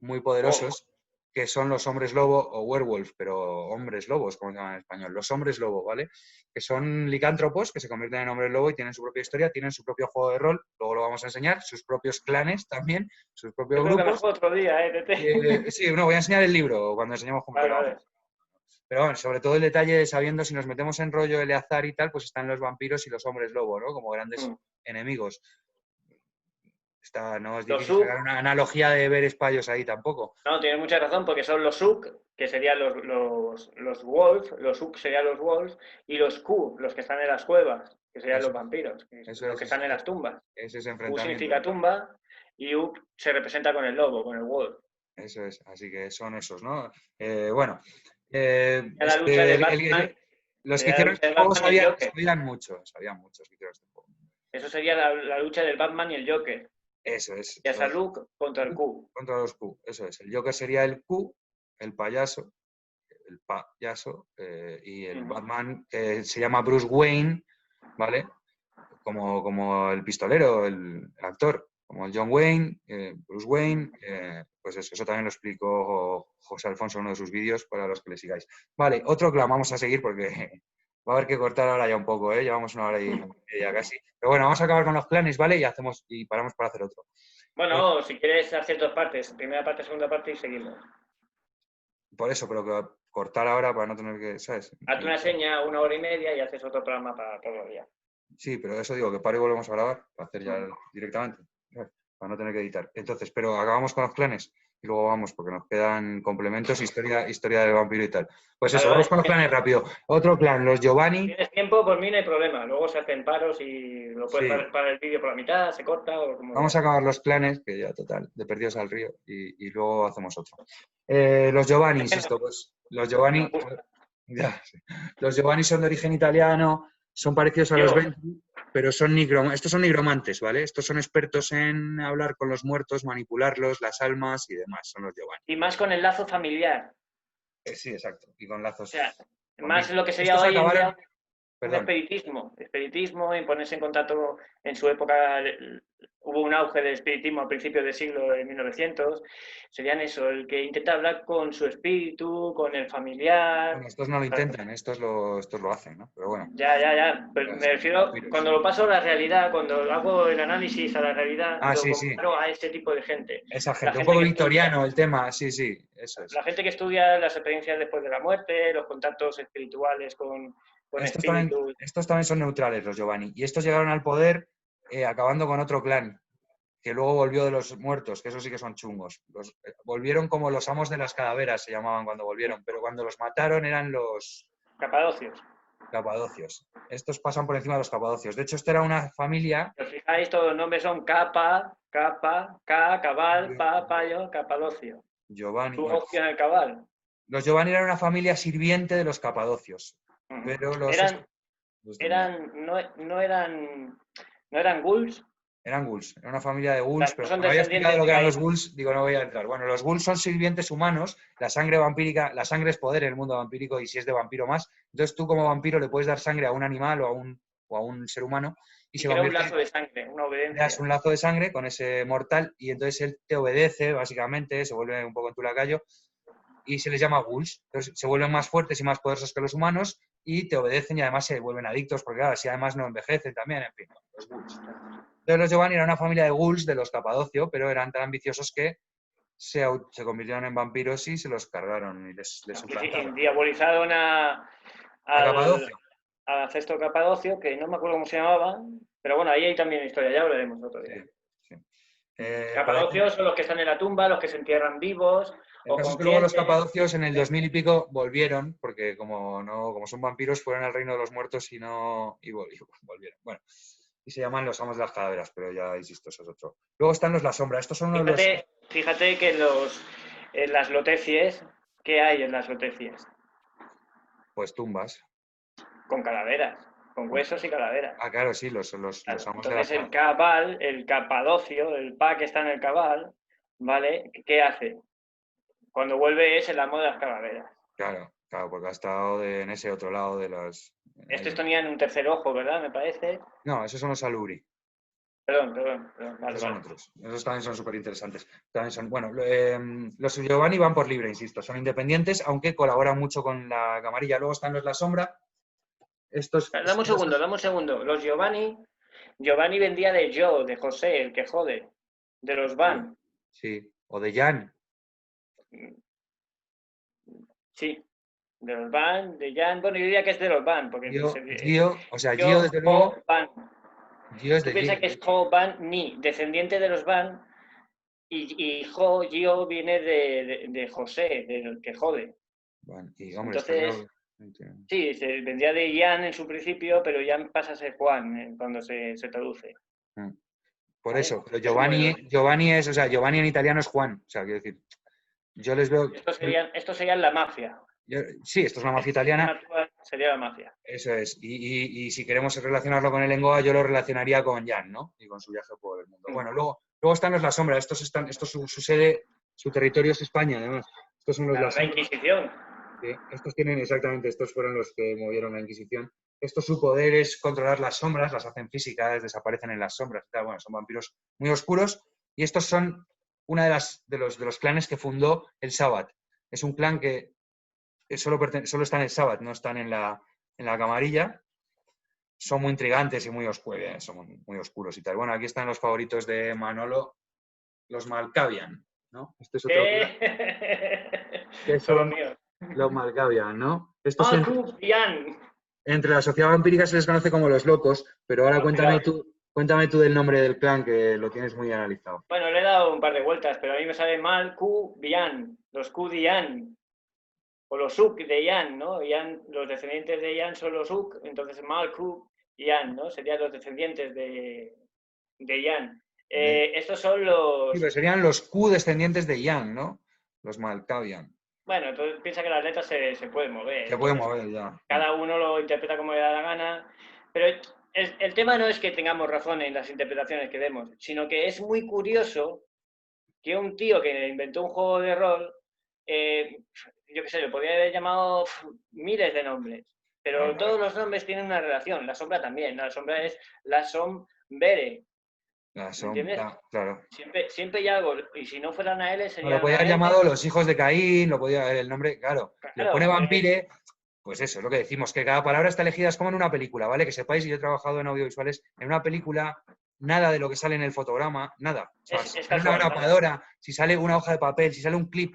muy Oh, poderosos, que son los hombres lobo o werewolf, pero hombres lobos, como se llaman en español, los hombres lobo, ¿vale? Que son licántropos que se convierten en hombres lobo y tienen su propia historia, tienen su propio juego de rol, luego lo vamos a enseñar, sus propios clanes también, sus propios yo creo que grupos. mejor otro día, Tete. Sí, no, voy a enseñar el libro cuando enseñemos cómo Vale, lo vale. vamos. Pero bueno, sobre todo el detalle de sabiendo si nos metemos en rollo Eleazar y tal, pues están los vampiros y los hombres lobo, ¿no? Como grandes Mm. enemigos. No es Los difícil sub, sacar una analogía de ver espallos ahí tampoco. no, tienes mucha razón, porque son los suk, que serían los wolf, los suk serían los wolves, y los ku, los que están en las cuevas, que serían Eso los vampiros, eso los que están en las tumbas. ese es Ku enfrentamiento. significa tumba, y uk se representa con el lobo, con el wolf. Eso es, así que son esos, ¿no? Bueno, La lucha de Batman, los que sería la hicieron lucha este de juego Batman y el Joker. sabían muchos que hicieron este juego. Eso sería la lucha del Batman y el Joker. Eso es. Ya sea Luke contra el Q. Contra los Q, eso es. El Joker sería el Q, el payaso, y el Batman se llama Bruce Wayne, ¿vale? Como el pistolero, el actor, como el John Wayne, Bruce Wayne, pues eso también lo explicó José Alfonso en uno de sus vídeos para los que le sigáis. Vale, otro clan, vamos a seguir porque va a haber que cortar ahora ya un poco, ¿eh? Llevamos 1 hora y media casi. Pero bueno, vamos a acabar con los clanes, ¿vale? Y paramos para hacer otro. Bueno, si quieres hacer dos partes, primera parte, segunda parte y seguimos. Por eso, pero que cortar ahora para no tener que, ¿sabes? Hazte una seña, 1 hora y media y haces otro programa para todo el día. Sí, pero eso digo, que pare y volvemos a grabar, para hacer ya directamente, ¿sabes? Para no tener que editar. Entonces, pero acabamos con los clanes y luego vamos, porque nos quedan complementos, historia del vampiro y tal. Pues eso, Vale, vamos con los vale. clanes rápido. Otro clan, los Giovanni. Tienes tiempo, por mí no hay problema. Luego se hacen paros y lo puedes Sí, parar el vídeo por la mitad, se corta o como vamos a veas. acabar los clanes, que ya total, de perdidos al río, y luego hacemos otro. Los Giovanni, Es que insisto, pues los nos Giovanni, gusta. ya, sí. Los Giovanni son de origen italiano, son parecidos a los Yo, Ventri, pero estos son nigromantes, ¿vale? Estos son expertos en hablar con los muertos, manipularlos, las almas y demás, son los Giovanni. y más con el lazo familiar. Sí, exacto, y con O sea, lazos más familiares. lo que sería Estos hoy en acabaron, día un perdón, espiritismo, en ponerse en contacto en su época. Hubo un auge del espiritismo a principios del siglo de 1900. Serían eso, el que intenta hablar con su espíritu, con el familiar. bueno, estos no lo intentan, estos lo hacen, ¿no? Pero bueno, Ya. Pero ya me son refiero, vampiros. cuando lo paso a la realidad, cuando hago el análisis a la realidad, Ah, lo sí, sí, comparo a ese tipo de gente. esa La gente, un gente poco que estudia, victoriano el tema, sí, sí, eso es. la gente que estudia las experiencias después de la muerte, los contactos espirituales con espíritus. Estos también son neutrales, los Giovanni. Y estos llegaron al poder acabando con otro clan, que luego volvió de los muertos, que esos sí que son chungos. Volvieron como los amos de las calaveras, se llamaban cuando volvieron, pero cuando los mataron eran los Capadocios. capadocios. Estos pasan por encima de los capadocios. De hecho, esto era una familia. Si os fijáis, todos los nombres son cabal, payo, capadocio. Giovanni, Su bueno, ocio en el cabal. los Giovanni eran una familia sirviente de los capadocios, pero Eran, los dominaban. no eran ghouls. Eran ghouls, era una familia de O sea, ghouls, no pero son como había explicado descendientes lo de que eran los Caín. ghouls, digo, no voy a entrar. Bueno, los ghouls son sirvientes humanos, la sangre vampírica, la sangre es poder en el mundo vampírico y si es de vampiro más. Entonces tú como vampiro le puedes dar sangre a un animal o a un ser humano y Y se crea un convierte, lazo de sangre, una le das obediencia. un lazo de sangre con ese mortal y entonces él te obedece, básicamente, se vuelve un poco en tu lacayo y se les llama ghouls. Entonces se vuelven más fuertes y más poderosos que los humanos y te obedecen y además se vuelven adictos porque claro, así además no envejecen también, en fin, los ghouls. Entonces los Giovanni era una familia de ghouls de los Capadocio, pero eran tan ambiciosos que se convirtieron en vampiros y se los cargaron y les suplantaron. Diabolizaron A al, Capadocio. al ancestro Capadocio, que no me acuerdo cómo se llamaba, pero bueno, ahí hay también historia, ya hablaremos otro Sí, día. sí. Por ahí, Capadocios son los que están en la tumba, los que se entierran vivos el o caso es que luego los conscientes. Capadocios en el 2000 y pico volvieron, porque como son vampiros, fueron al reino de los muertos y volvieron. Bueno, y se llaman los amos de las calaveras, pero ya insisto, eso es otro. Luego están los La Sombra. Estos son uno de los Fíjate que en las lotecies, ¿qué hay en las lotecies? pues tumbas. Con calaveras, con huesos y calaveras. Ah, claro, sí, los Claro. amos de las Entonces el calaveras. cabal, el capadocio, el pa que está en el cabal, ¿vale? ¿Qué hace? Cuando vuelve es el amo de las calaveras. Claro, claro, porque ha estado en ese otro lado de los. Estos tenían un tercer ojo, ¿verdad? Me parece. No, esos son los Aluri. Perdón. Esos son Vale. otros. Esos también son súper interesantes. También son, bueno, los Giovanni van por libre, insisto. Son independientes, aunque colaboran mucho con la camarilla. Luego están los La Sombra. Estos. Dame un segundo. Los Giovanni vendía de Joe, de José, el que jode, de los Sí, Van. sí. O de Jan. Sí, de los Van, de Jan. Bueno, yo diría que es de los Van, porque Gio, o sea, Gio, yo, desde o luego. Van. Gio es Tú de piensas que Gio. es Ho Ban Ni, descendiente de los Ban, y Gio viene de José, del que jode. Bueno, y hombre, está Entonces, claro. sí, se vendría de Ian en su principio, pero Ian pasa a ser Juan cuando se traduce. Mm. Por ¿Vale? eso, pero Es un modelo. Giovanni es, o sea, Giovanni en italiano es Juan. O sea, quiero decir, yo les veo. Estos serían la mafia. Sí, esto es una mafia El sistema italiana, actual sería la mafia. eso es. Y si queremos relacionarlo con el Engoa, yo lo relacionaría con Jan, ¿no? Y con su viaje por el mundo. Mm. Bueno, luego están los La Sombra. Su sede, su territorio es España, además. Estos son los La La Sombra. Inquisición. Sí, estos tienen exactamente, estos fueron los que movieron la Inquisición. Esto su poder es controlar las sombras, las hacen físicas, desaparecen en las sombras. Bueno, son vampiros muy oscuros. Y estos son una de los clanes que fundó el Sabbat. Es un clan que solo está en el Sabbat, no están en la camarilla. Son muy intrigantes y muy oscuros, son muy oscuros y tal. Bueno, aquí están los favoritos de Manolo, los Malkavian, ¿no? Este es otro clan que Son los son míos. los Malkavian, ¿no? Estos Malcolm Ian. entre la sociedad vampírica se les conoce como los locos, pero ahora Los pirados. cuéntame tú del nombre del clan que lo tienes muy analizado. Bueno, le he dado un par de vueltas, pero a mí me sale mal Q Bian, los Q de Ian, o los Suk de Ian, ¿no? Ian, los descendientes de Ian son los Suk, entonces mal Q Ian, ¿no? Serían los descendientes de Ian. Estos son Sí, pero los. serían los Q descendientes de Yang, ¿no? Los Malkavian. Bueno, entonces piensa que las letras se pueden mover, Se puede entonces mover ya. cada uno lo interpreta como le da la gana, pero el tema no es que tengamos razón en las interpretaciones que demos, sino que es muy curioso que un tío que inventó un juego de rol, yo qué sé, le podría haber llamado miles de nombres, pero Claro, todos los nombres tienen una relación. La sombra también, ¿no? La sombra es la sombere, la ¿me entiendes? sombra, claro. Siempre hay algo, y si no fuera una L No, lo sería podía una haber M. llamado los hijos de Caín, lo podía haber el nombre, claro. Le pone Claro, vampire, pues eso, es lo que decimos, que cada palabra está elegida, es como en una película, ¿vale? Que sepáis, y yo he trabajado en audiovisuales, en una película, nada de lo que sale en el fotograma, nada. O sea, si es sale una casual. grapadora, si sale una hoja de papel, si sale un clip,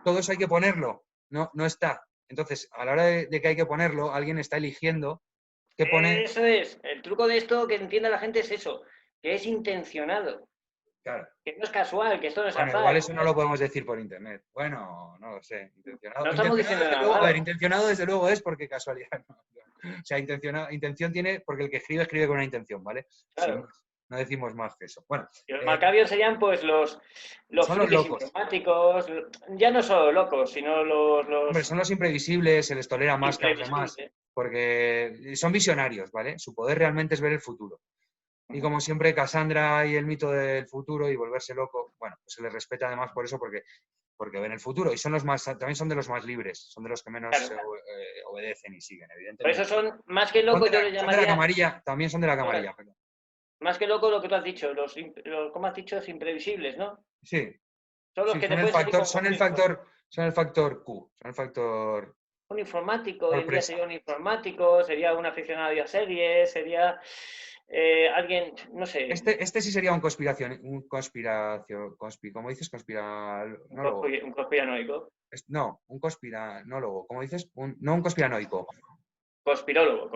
todo eso hay que ponerlo. No, no está. Entonces, a la hora de que hay que ponerlo, alguien está eligiendo qué pone. Eso es. El truco de esto que entienda la gente es eso, que es intencionado, Claro. que no es casual, que esto no es Bueno, igual azar. eso no lo podemos decir por internet. Bueno, no lo sé. Intencionado. No estamos Intencionado, diciendo desde nada luego, a ver, malo. intencionado desde luego es porque casualidad. No. O sea, intención tiene porque el que escribe con una intención, ¿vale? Sin Claro. más. No decimos más que eso. Bueno, Y los Macabios serían pues los son los frikis locos. informáticos, ya no solo locos, sino Hombre, los son los imprevisibles, se les tolera más que a los demás, imprevisibles. porque son visionarios, ¿vale? Su poder realmente es ver el futuro. Y como siempre, Cassandra y el mito del futuro y volverse loco, bueno, pues se les respeta además por eso, porque ven el futuro. Y son los más, también son de los más libres, son de los que menos Claro. obedecen y siguen, Por eso evidentemente. son, más que locos, yo les Son de la llamaría, camarilla, también son de la camarilla, perdón. más que locos lo que tú has dicho, ¿cómo has dicho? Es imprevisibles, ¿no? Sí, Son los sí, que te pueden salir con son el factor Q, son el factor un informático, hoy en día sorpresa. sería un informático, sería un aficionado a series, sería alguien, no sé, Este sí sería ¿cómo dices? Conspiranólogo. un conspiranoico, No, un conspiranólogo. ¿Cómo dices? No un conspiranoico. conspirólogo.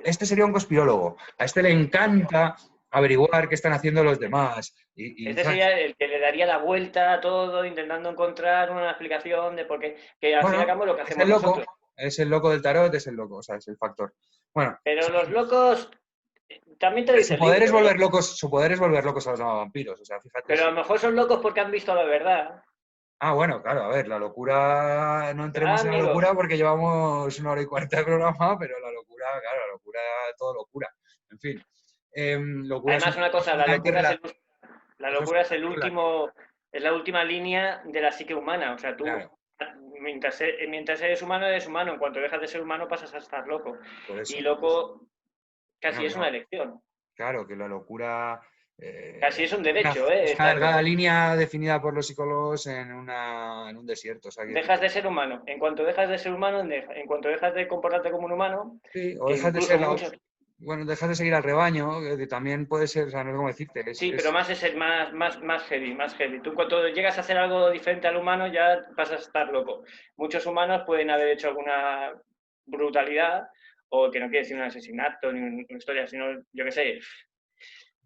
Este sería un conspirólogo. A este le encanta averiguar qué están haciendo los demás. Este ¿Sabes? sería el que le daría la vuelta a todo, intentando encontrar una explicación de por qué, que al fin y al Bueno, cabo es lo que es hacemos el loco. nosotros. Es el loco del tarot, es el loco, o sea, es el factor. Bueno, Pero los locos, también te lo dice su el poder es libro, volver locos, su poder es volver locos a los vampiros. O sea, fíjate pero a si. lo mejor son locos porque han visto la verdad. Ah, bueno, claro, a ver, la locura, no Ah, entremos en la amigo, locura porque llevamos 1 hora y 40 de programa, pero la locura, claro, la locura, todo locura. En fin, locura es un además una cosa, la absolutamente locura es relacionado. la Eso es locura es el relativo. último, es la última línea de la psique humana. O sea, tú, Claro, mientras eres humano, eres humano. En cuanto dejas de ser humano, pasas a estar loco. por Y eso. loco No, casi es una no, elección. claro, que la locura Casi es un una- derecho, es una estar delgada loco. línea definida por los psicólogos en un desierto. O sea, quiero decir Dejas de ser humano. En cuanto dejas de ser humano, en cuanto dejas de comportarte como un humano, sí, o que dejas de incluso ser muchos. bueno, dejas de seguir al rebaño, que también puede ser, o sea, no sé cómo decirte, Sí, pero más es el más heavy, más heavy. Tú cuando llegas a hacer algo diferente al humano ya pasas a estar loco. Muchos humanos pueden haber hecho alguna brutalidad, o que no quiere decir un asesinato ni una historia, sino, yo qué sé,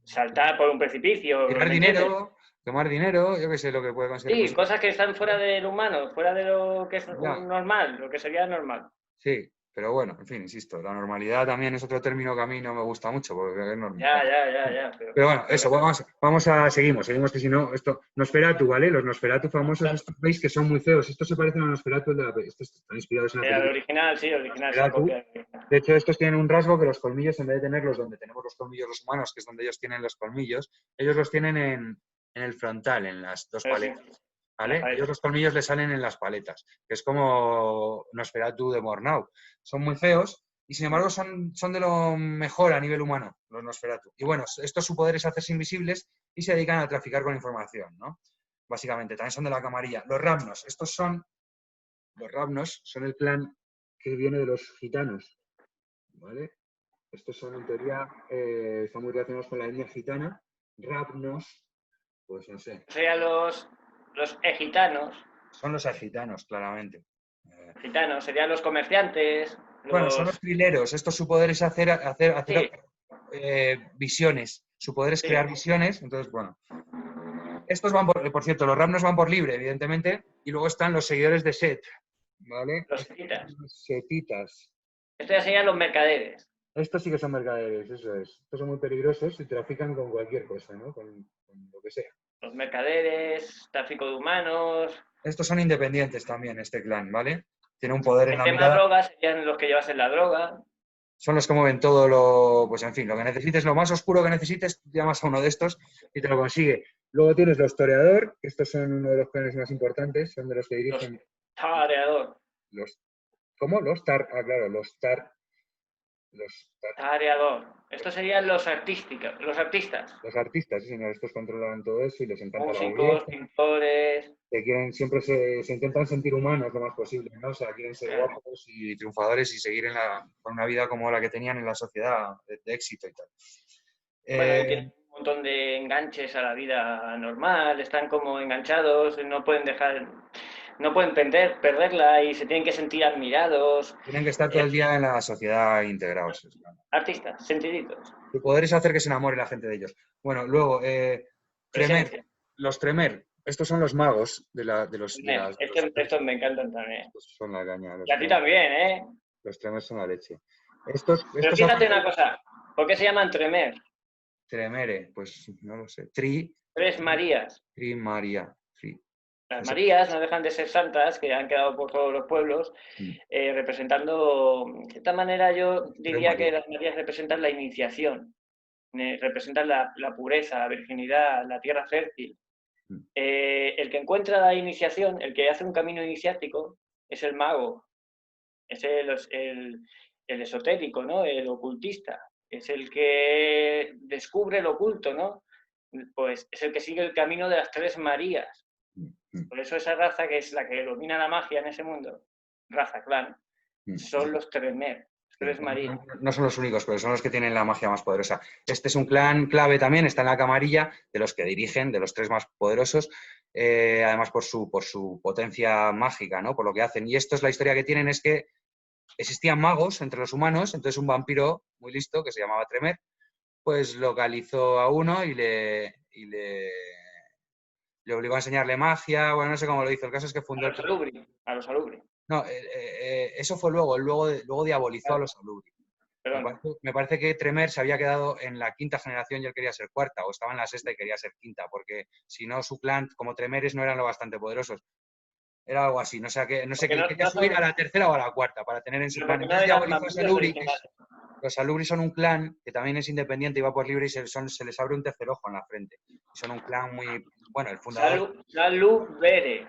saltar por un precipicio. Tirar ¿Me entiendes? dinero, tomar dinero, yo qué sé lo que puede conseguir. Sí, Pues, cosas que están fuera del humano, fuera de lo que es ya, normal, lo que sería normal. sí, pero bueno, en fin, insisto, la normalidad también es otro término que a mí no me gusta mucho, porque es normal. Ya. Pero bueno, Pero eso, seguimos que si no, esto, Nosferatu, ¿vale? Los Nosferatu famosos, estos veis que son muy feos, estos se parecen a Nosferatu, estos están inspirados en la el película original, sí, el original se Nosferatu. copia del original. De hecho, estos tienen un rasgo que los colmillos, en vez de tenerlos donde tenemos los colmillos los humanos, que es donde ellos tienen los colmillos, ellos los tienen en el frontal, en las dos Pero sí, paletas, las ¿vale? Ellos paletas. los colmillos les salen en las paletas, que es como Nosferatu de Mornau. Son muy feos y, sin embargo, son de lo mejor a nivel humano, los Nosferatu. Y bueno, estos su poder es hacerse invisibles y se dedican a traficar con información, ¿no? Básicamente, también son de la camarilla. Los Ramnos son el clan que viene de los gitanos, ¿vale? Estos son, en teoría, están muy relacionados con la etnia gitana. Rapnos, pues no sé. Serían los gitanos. Son los gitanos, claramente. Gitanos, serían los comerciantes, Bueno, son los los... trileros. Esto su poder es hacer Sí, visiones. Su poder es crear sí, visiones. Entonces, bueno. Estos van por cierto, los Ramnos van por libre, evidentemente. Y luego están los seguidores de Set, ¿vale? los Estos son setitas. los setitas. Estos ya serían los mercaderes. Estos sí que son mercaderes, eso es. Estos son muy peligrosos y trafican con cualquier cosa, ¿no? Con lo que sea. Los mercaderes, tráfico de humanos. Estos son independientes también, este clan, ¿vale? Tiene un poder en El la tema mirada. drogas serían los que llevasen la droga. Son los que mueven todo lo. Pues en fin, lo que necesites, lo más oscuro que necesites, llamas a uno de estos y te lo consigue. Luego tienes los toreador, que estos son uno de los clanes más importantes, son de los que Los dirigen tareador. los. ¿Cómo? Los tar. Ah, claro, los tar. Los tar. Tareador. Estos serían los artísticos, los artistas. Los artistas, sí, señor, estos controlan todo eso y les encanta la Músicos, belleza. pintores. Que quieren, siempre se intentan sentir humanos lo más posible, ¿no? O sea, quieren ser Claro. guapos y triunfadores y seguir con una vida como la que tenían en la sociedad, de éxito y tal. Bueno, y Eh, tienen un montón de enganches a la vida normal, están como enganchados, no pueden dejar, no pueden perderla y se tienen que sentir admirados. Tienen que estar todo el día en la sociedad integrados. Artistas, sentiditos, Su poder es hacer que se enamore la gente de ellos. Bueno, luego, Tremer. presencia. Los Tremer. Estos son los magos Estos me encantan también. estos son la caña. Y a ti también, ¿eh? Los Tremer son la leche. Pero Estos fíjate aparte, una cosa, ¿por qué se llaman Tremer? Tremere, pues no lo sé. Tres Marías. Tri María. Tri. Las Eso. Marías no dejan de ser santas, que han quedado por todos los pueblos, representando, de cierta manera yo Tres diría que María. las Marías representan la iniciación, representan la pureza, la virginidad, la tierra fértil. El que encuentra la iniciación, el que hace un camino iniciático, es el mago, es el esotérico, ¿no? El ocultista, es el que descubre el oculto, ¿no? Pues es el que sigue el camino de las tres Marías. Por eso esa raza, que es la que domina la magia en ese mundo, raza, clan, son los Tremer, tres Marías. No son los únicos, pero son los que tienen la magia más poderosa. Este es un clan clave también, está en la camarilla, de los que dirigen, de los tres más poderosos, además por su potencia mágica, ¿no? Por lo que hacen. Y esto es la historia que tienen, es que existían magos entre los humanos, entonces un vampiro muy listo, que se llamaba Tremer, pues localizó a uno y le obligó a enseñarle magia, bueno, no sé cómo lo hizo, el caso es que fundó el clan. A los Salubri. No, eso fue luego diabolizó a los Salubri. Perdón. Me parece que Tremer se había quedado en la quinta generación y él quería ser cuarta, o estaba en la sexta y quería ser quinta, porque si no, su clan, como Tremeres, no eran lo bastante poderosos. Era algo así, no sé, Porque que quería subir a la tercera o a la cuarta para tener en su clan. no Entonces eran diabolizó a vampiros Salubri, originales. los Salubri son un clan que también es independiente y va por libre y se les abre un tercer ojo en la frente. Y son un clan muy, bueno, el fundador... Salud Bere.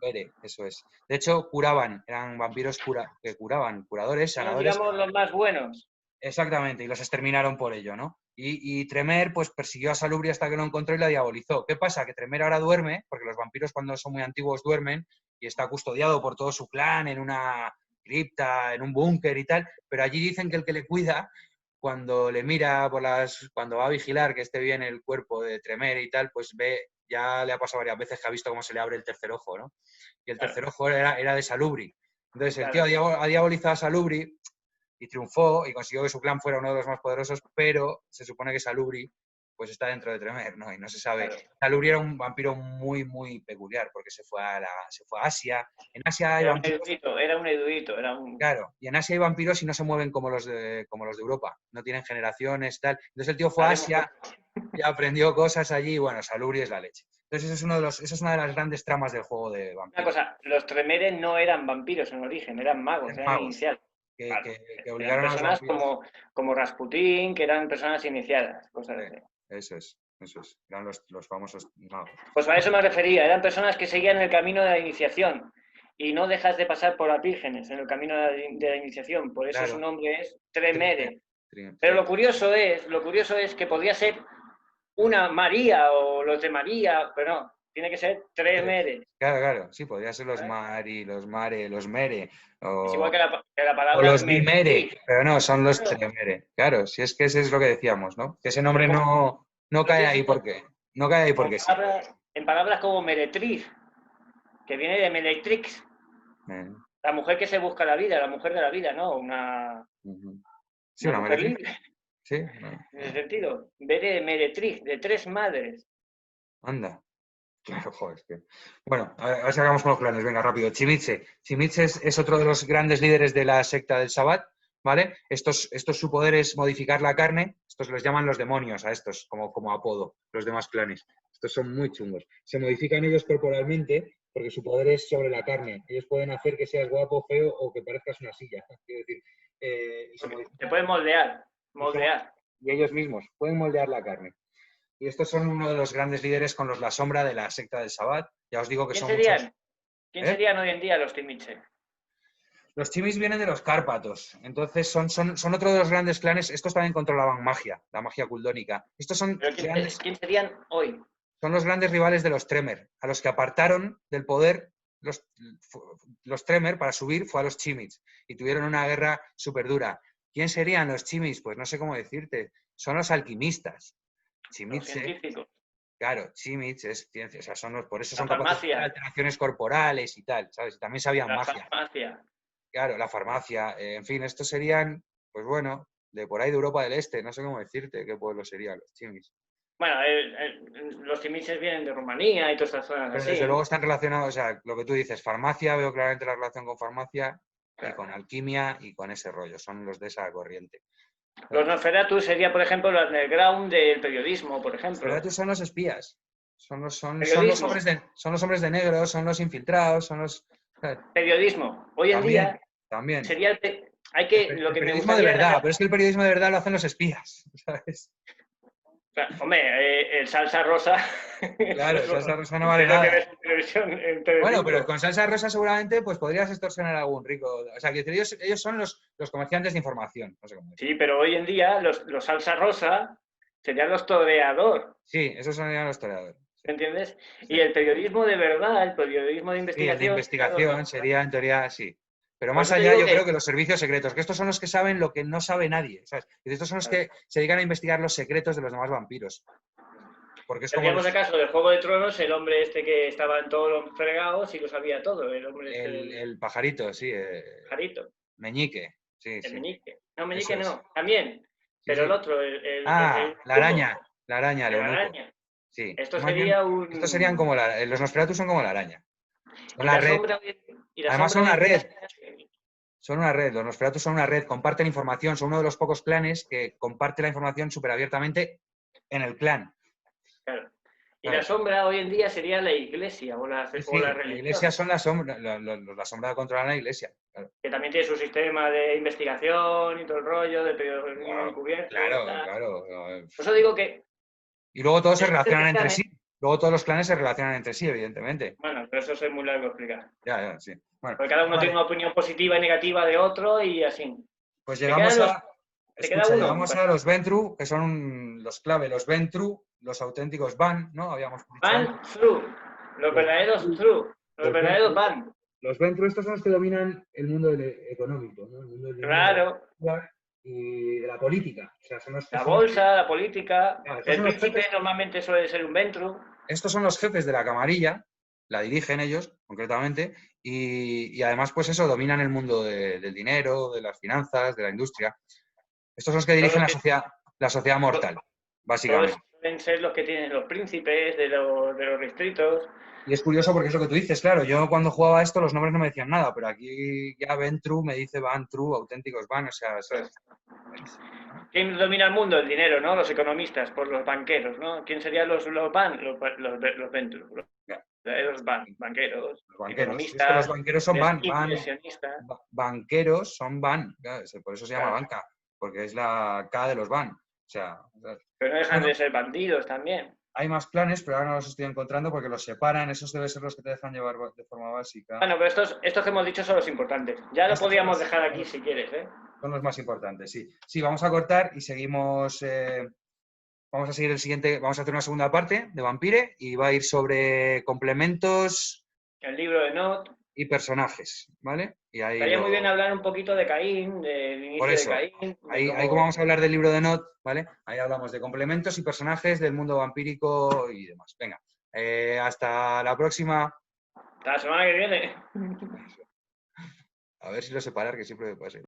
Bere, eso es. De hecho, curaban, eran vampiros que curaban, curadores, Son, sanadores. digamos, los más buenos. Exactamente, y los exterminaron por ello, ¿no? Y Tremer, pues persiguió a Salubri hasta que lo encontró y la diabolizó. ¿Qué pasa? Que Tremer ahora duerme, porque los vampiros cuando son muy antiguos duermen, y está custodiado por todo su clan en una cripta, en un búnker y tal, pero allí dicen que el que le cuida, cuando le mira cuando va a vigilar que esté bien el cuerpo de Tremer y tal, pues ve, ya le ha pasado varias veces que ha visto cómo se le abre el tercer ojo, ¿no? Y el tercer ojo era de Salubri. Entonces el tío ha diabolizado a Salubri y triunfó y consiguió que su clan fuera uno de los más poderosos, pero se supone que Salubri pues está dentro de Tremere, ¿no? Y no se sabe. Claro. Saluri era un vampiro muy, muy peculiar, porque se fue a Asia. En Asia hay Era un vampiros, erudito, era un erudito, era un... claro, y en Asia hay vampiros y no se mueven como los de Europa, no tienen generaciones, tal. Entonces el tío fue a Haremos Asia y aprendió cosas allí, y bueno, Saluri es la leche. Entonces esa es una de las grandes tramas del juego de una vampiros. cosa, los Tremere no eran vampiros en origen, eran magos, Eran eran magos iniciados. que, Claro. que Eran obligaron a los personas vampiros. como Rasputín, que eran personas iniciadas, cosas Sí, así. eso es. Eran los famosos magos. Pues a eso me refería, eran personas que seguían el camino de la iniciación y no dejas de pasar por las vírgenes en el camino de la iniciación, por eso su Claro. nombre es Tremere. Pero Sí. lo curioso es que podría ser una María o los de María, pero no, tiene que ser Tremere. Claro, sí, podría ser los ¿Sabes? Mari, los Mare, los Mere, Es igual o, que la o palabra los Bimere, meretriz. pero no, son los Claro, Tremere. Claro, si es que ese es lo que decíamos, ¿no? Que ese pero nombre no lo cae pienso ahí porque, no cae ahí como porque sí. en palabras como meretriz, que viene de Meretrix, Eh, la mujer que se busca la vida, la mujer de la vida, ¿no? ujú. Sí, Una una mujer meretriz, libre, sí. en ese sentido. Viene de Meretriz, de tres madres. Anda. Claro, joder, es que... Bueno, a ver si hagamos con los clanes, venga, rápido. Chimiche. Chimiche es otro de los grandes líderes de la secta del Sabbat, ¿vale? Su poder es modificar la carne, estos les llaman los demonios a estos, como apodo, los demás clanes. Estos son muy chungos. Se modifican ellos corporalmente porque su poder es sobre la carne. Ellos pueden hacer que seas guapo, feo o que parezcas una silla. Quiero decir, y se Te modifican pueden moldear, y, moldear. y ellos mismos pueden moldear la carne. Y estos son uno de los grandes líderes con los La Sombra de la secta del Sabbat. Ya os digo que ¿Quién son muchos. serían? ¿Quién ¿Eh? serían hoy en día los Timiche? Los chimis vienen de los Cárpatos, entonces son otro de los grandes clanes. Estos también controlaban magia, la magia kuldónica. Estos ¿Pero quién serían hoy? son los grandes rivales de los Tremor, a los que apartaron del poder los Tremor para subir fue a los chimits y tuvieron una guerra súper dura. ¿Quién serían los chimis? Pues no sé cómo decirte. Son los alquimistas. Los Chimitse, científicos. claro, chimits es ciencia, o sea, por eso La son capaces de hacer farmacia. alteraciones corporales y tal, ¿sabes? Y también sabían La magia. farmacia. Claro, la farmacia, en fin, estos serían, pues bueno, de por ahí de Europa del Este, no sé cómo decirte qué pueblos serían los chimis. Bueno, los Timiches vienen de Rumanía y todas estas zonas Pero así. desde luego están relacionados, o sea, lo que tú dices, farmacia, veo claramente la relación con farmacia y Claro. con alquimia y con ese rollo, son los de esa corriente. Los Nosferatu sería, por ejemplo, el underground del periodismo, por Los ejemplo. Nosferatu son los espías, Periodismo. son los hombres de negro, son los infiltrados, Periodismo. Hoy en también, día también. sería lo El que me periodismo de gustaría verdad, pero es que el periodismo de verdad lo hacen los espías, ¿sabes? Claro, hombre, el salsa rosa. Claro, Eso esa rosa no vale es lo que nada. ves en televisión en Bueno, pero Telecinco. con salsa rosa seguramente pues podrías extorsionar a algún rico. O sea, que ellos son los comerciantes de información. No sé cómo decir. Sí, pero hoy en día los salsa rosa serían los toreador, Sí, esos son los toreadores. Sí, ¿entiendes? sí. Y el periodismo de verdad, el periodismo de Sí, el de investigación, serían los investigación Nosferatu. sería en teoría sí. Pero Por más eso te allá, digo yo creo que que los servicios secretos, que estos son los que saben lo que no sabe nadie. ¿Sabes? Y estos son los que se dedican a investigar los secretos de los demás vampiros. Porque es como tendríamos el caso del Juego de Tronos, el hombre este que estaba en todos los fregados y lo sabía todo, el hombre este del el pajarito, sí. jarito, Meñique, sí, el sí. meñique. No, Eso meñique es. no, también, Sí, pero el sí. otro, el Ah, eunuco, la araña, el el eunuco. araña. Sí. Esto Más bien, sería estos serían un... como los Nosferatu son como la araña. Son Y la la red. sombra, y la Además sombra son hoy una en día... red. Son una red. Los Nosferatu son una red. Comparten información. Son uno de los pocos clanes que comparte la información súper abiertamente en el clan. Claro. Y la ¿Sabes? sombra hoy en día sería la iglesia Sí, o la sí. La iglesia religión, son la sombra. La sombra controlan la iglesia. Claro. que también tiene su sistema de investigación y todo el rollo, de periodismo Claro, encubierto, claro, tal. claro. Por eso digo que Y luego todos se estos relacionan entre clanes, sí. Luego todos los clanes se relacionan entre sí, evidentemente. bueno, pero eso es muy largo de explicar. Ya, sí. Bueno, Porque cada pues uno tiene vale. una opinión positiva y negativa de otro y así. Pues Te quedan llegamos a. te queda Escucha, uno. llegamos a los Ventru, que son los clave, los Ventru, los auténticos Van, ¿no? Habíamos dicho antes. Van through. Los Los verdaderos Ventru, true. Los los verdaderos Ventru, van. los Ventru, estos son los que dominan el mundo económico, ¿no? El mundo del dinero Claro. y de la política. O sea, son los, La son los, bolsa, la política. estos El son los príncipe jefes, normalmente suele ser un ventru. estos son los jefes de la camarilla, la dirigen ellos, concretamente, y además, pues eso, dominan el mundo del dinero, de las finanzas, de la industria. Estos son los que Son dirigen los que la sociedad mortal, todo básicamente. Deben ser los que tienen los príncipes de los distritos. Y es curioso porque es lo que tú dices, claro, yo cuando jugaba esto los nombres no me decían nada, pero aquí ya Ventru me dice Van True, auténticos Van, o sea, eso es buenísimo, ¿no? ¿Quién domina el mundo? El dinero, ¿no? Los economistas, por los banqueros, ¿no? ¿Quién serían los ban? Los venture, Ya, los banqueros, los banqueros. Es que los economistas, banqueros son inversionistas. banqueros son Van, claro, por eso se llama Claro. banca, porque es la K de los Van. O sea, Pero no dejan bueno, de ser bandidos también. hay más planes, pero ahora no los estoy encontrando porque los separan, esos deben ser los que te dejan llevar de forma básica. Bueno, pero estos que hemos dicho son los importantes. Ya lo Estos son podríamos los, dejar aquí si quieres, ¿eh? son los más importantes, sí. Sí, vamos a cortar y seguimos. Vamos a seguir el siguiente, vamos a hacer una segunda parte de Vampire y va a ir sobre complementos El libro de Not. y personajes, ¿vale? Y ahí Estaría muy bien lo. hablar un poquito de Caín, del Por inicio de eso, Caín, de ahí como cómo... vamos a hablar del libro de Not, ¿vale? Ahí hablamos de complementos y personajes del mundo vampírico y demás. Venga, hasta la próxima. La semana que viene. A ver si lo separar, que siempre me pasa.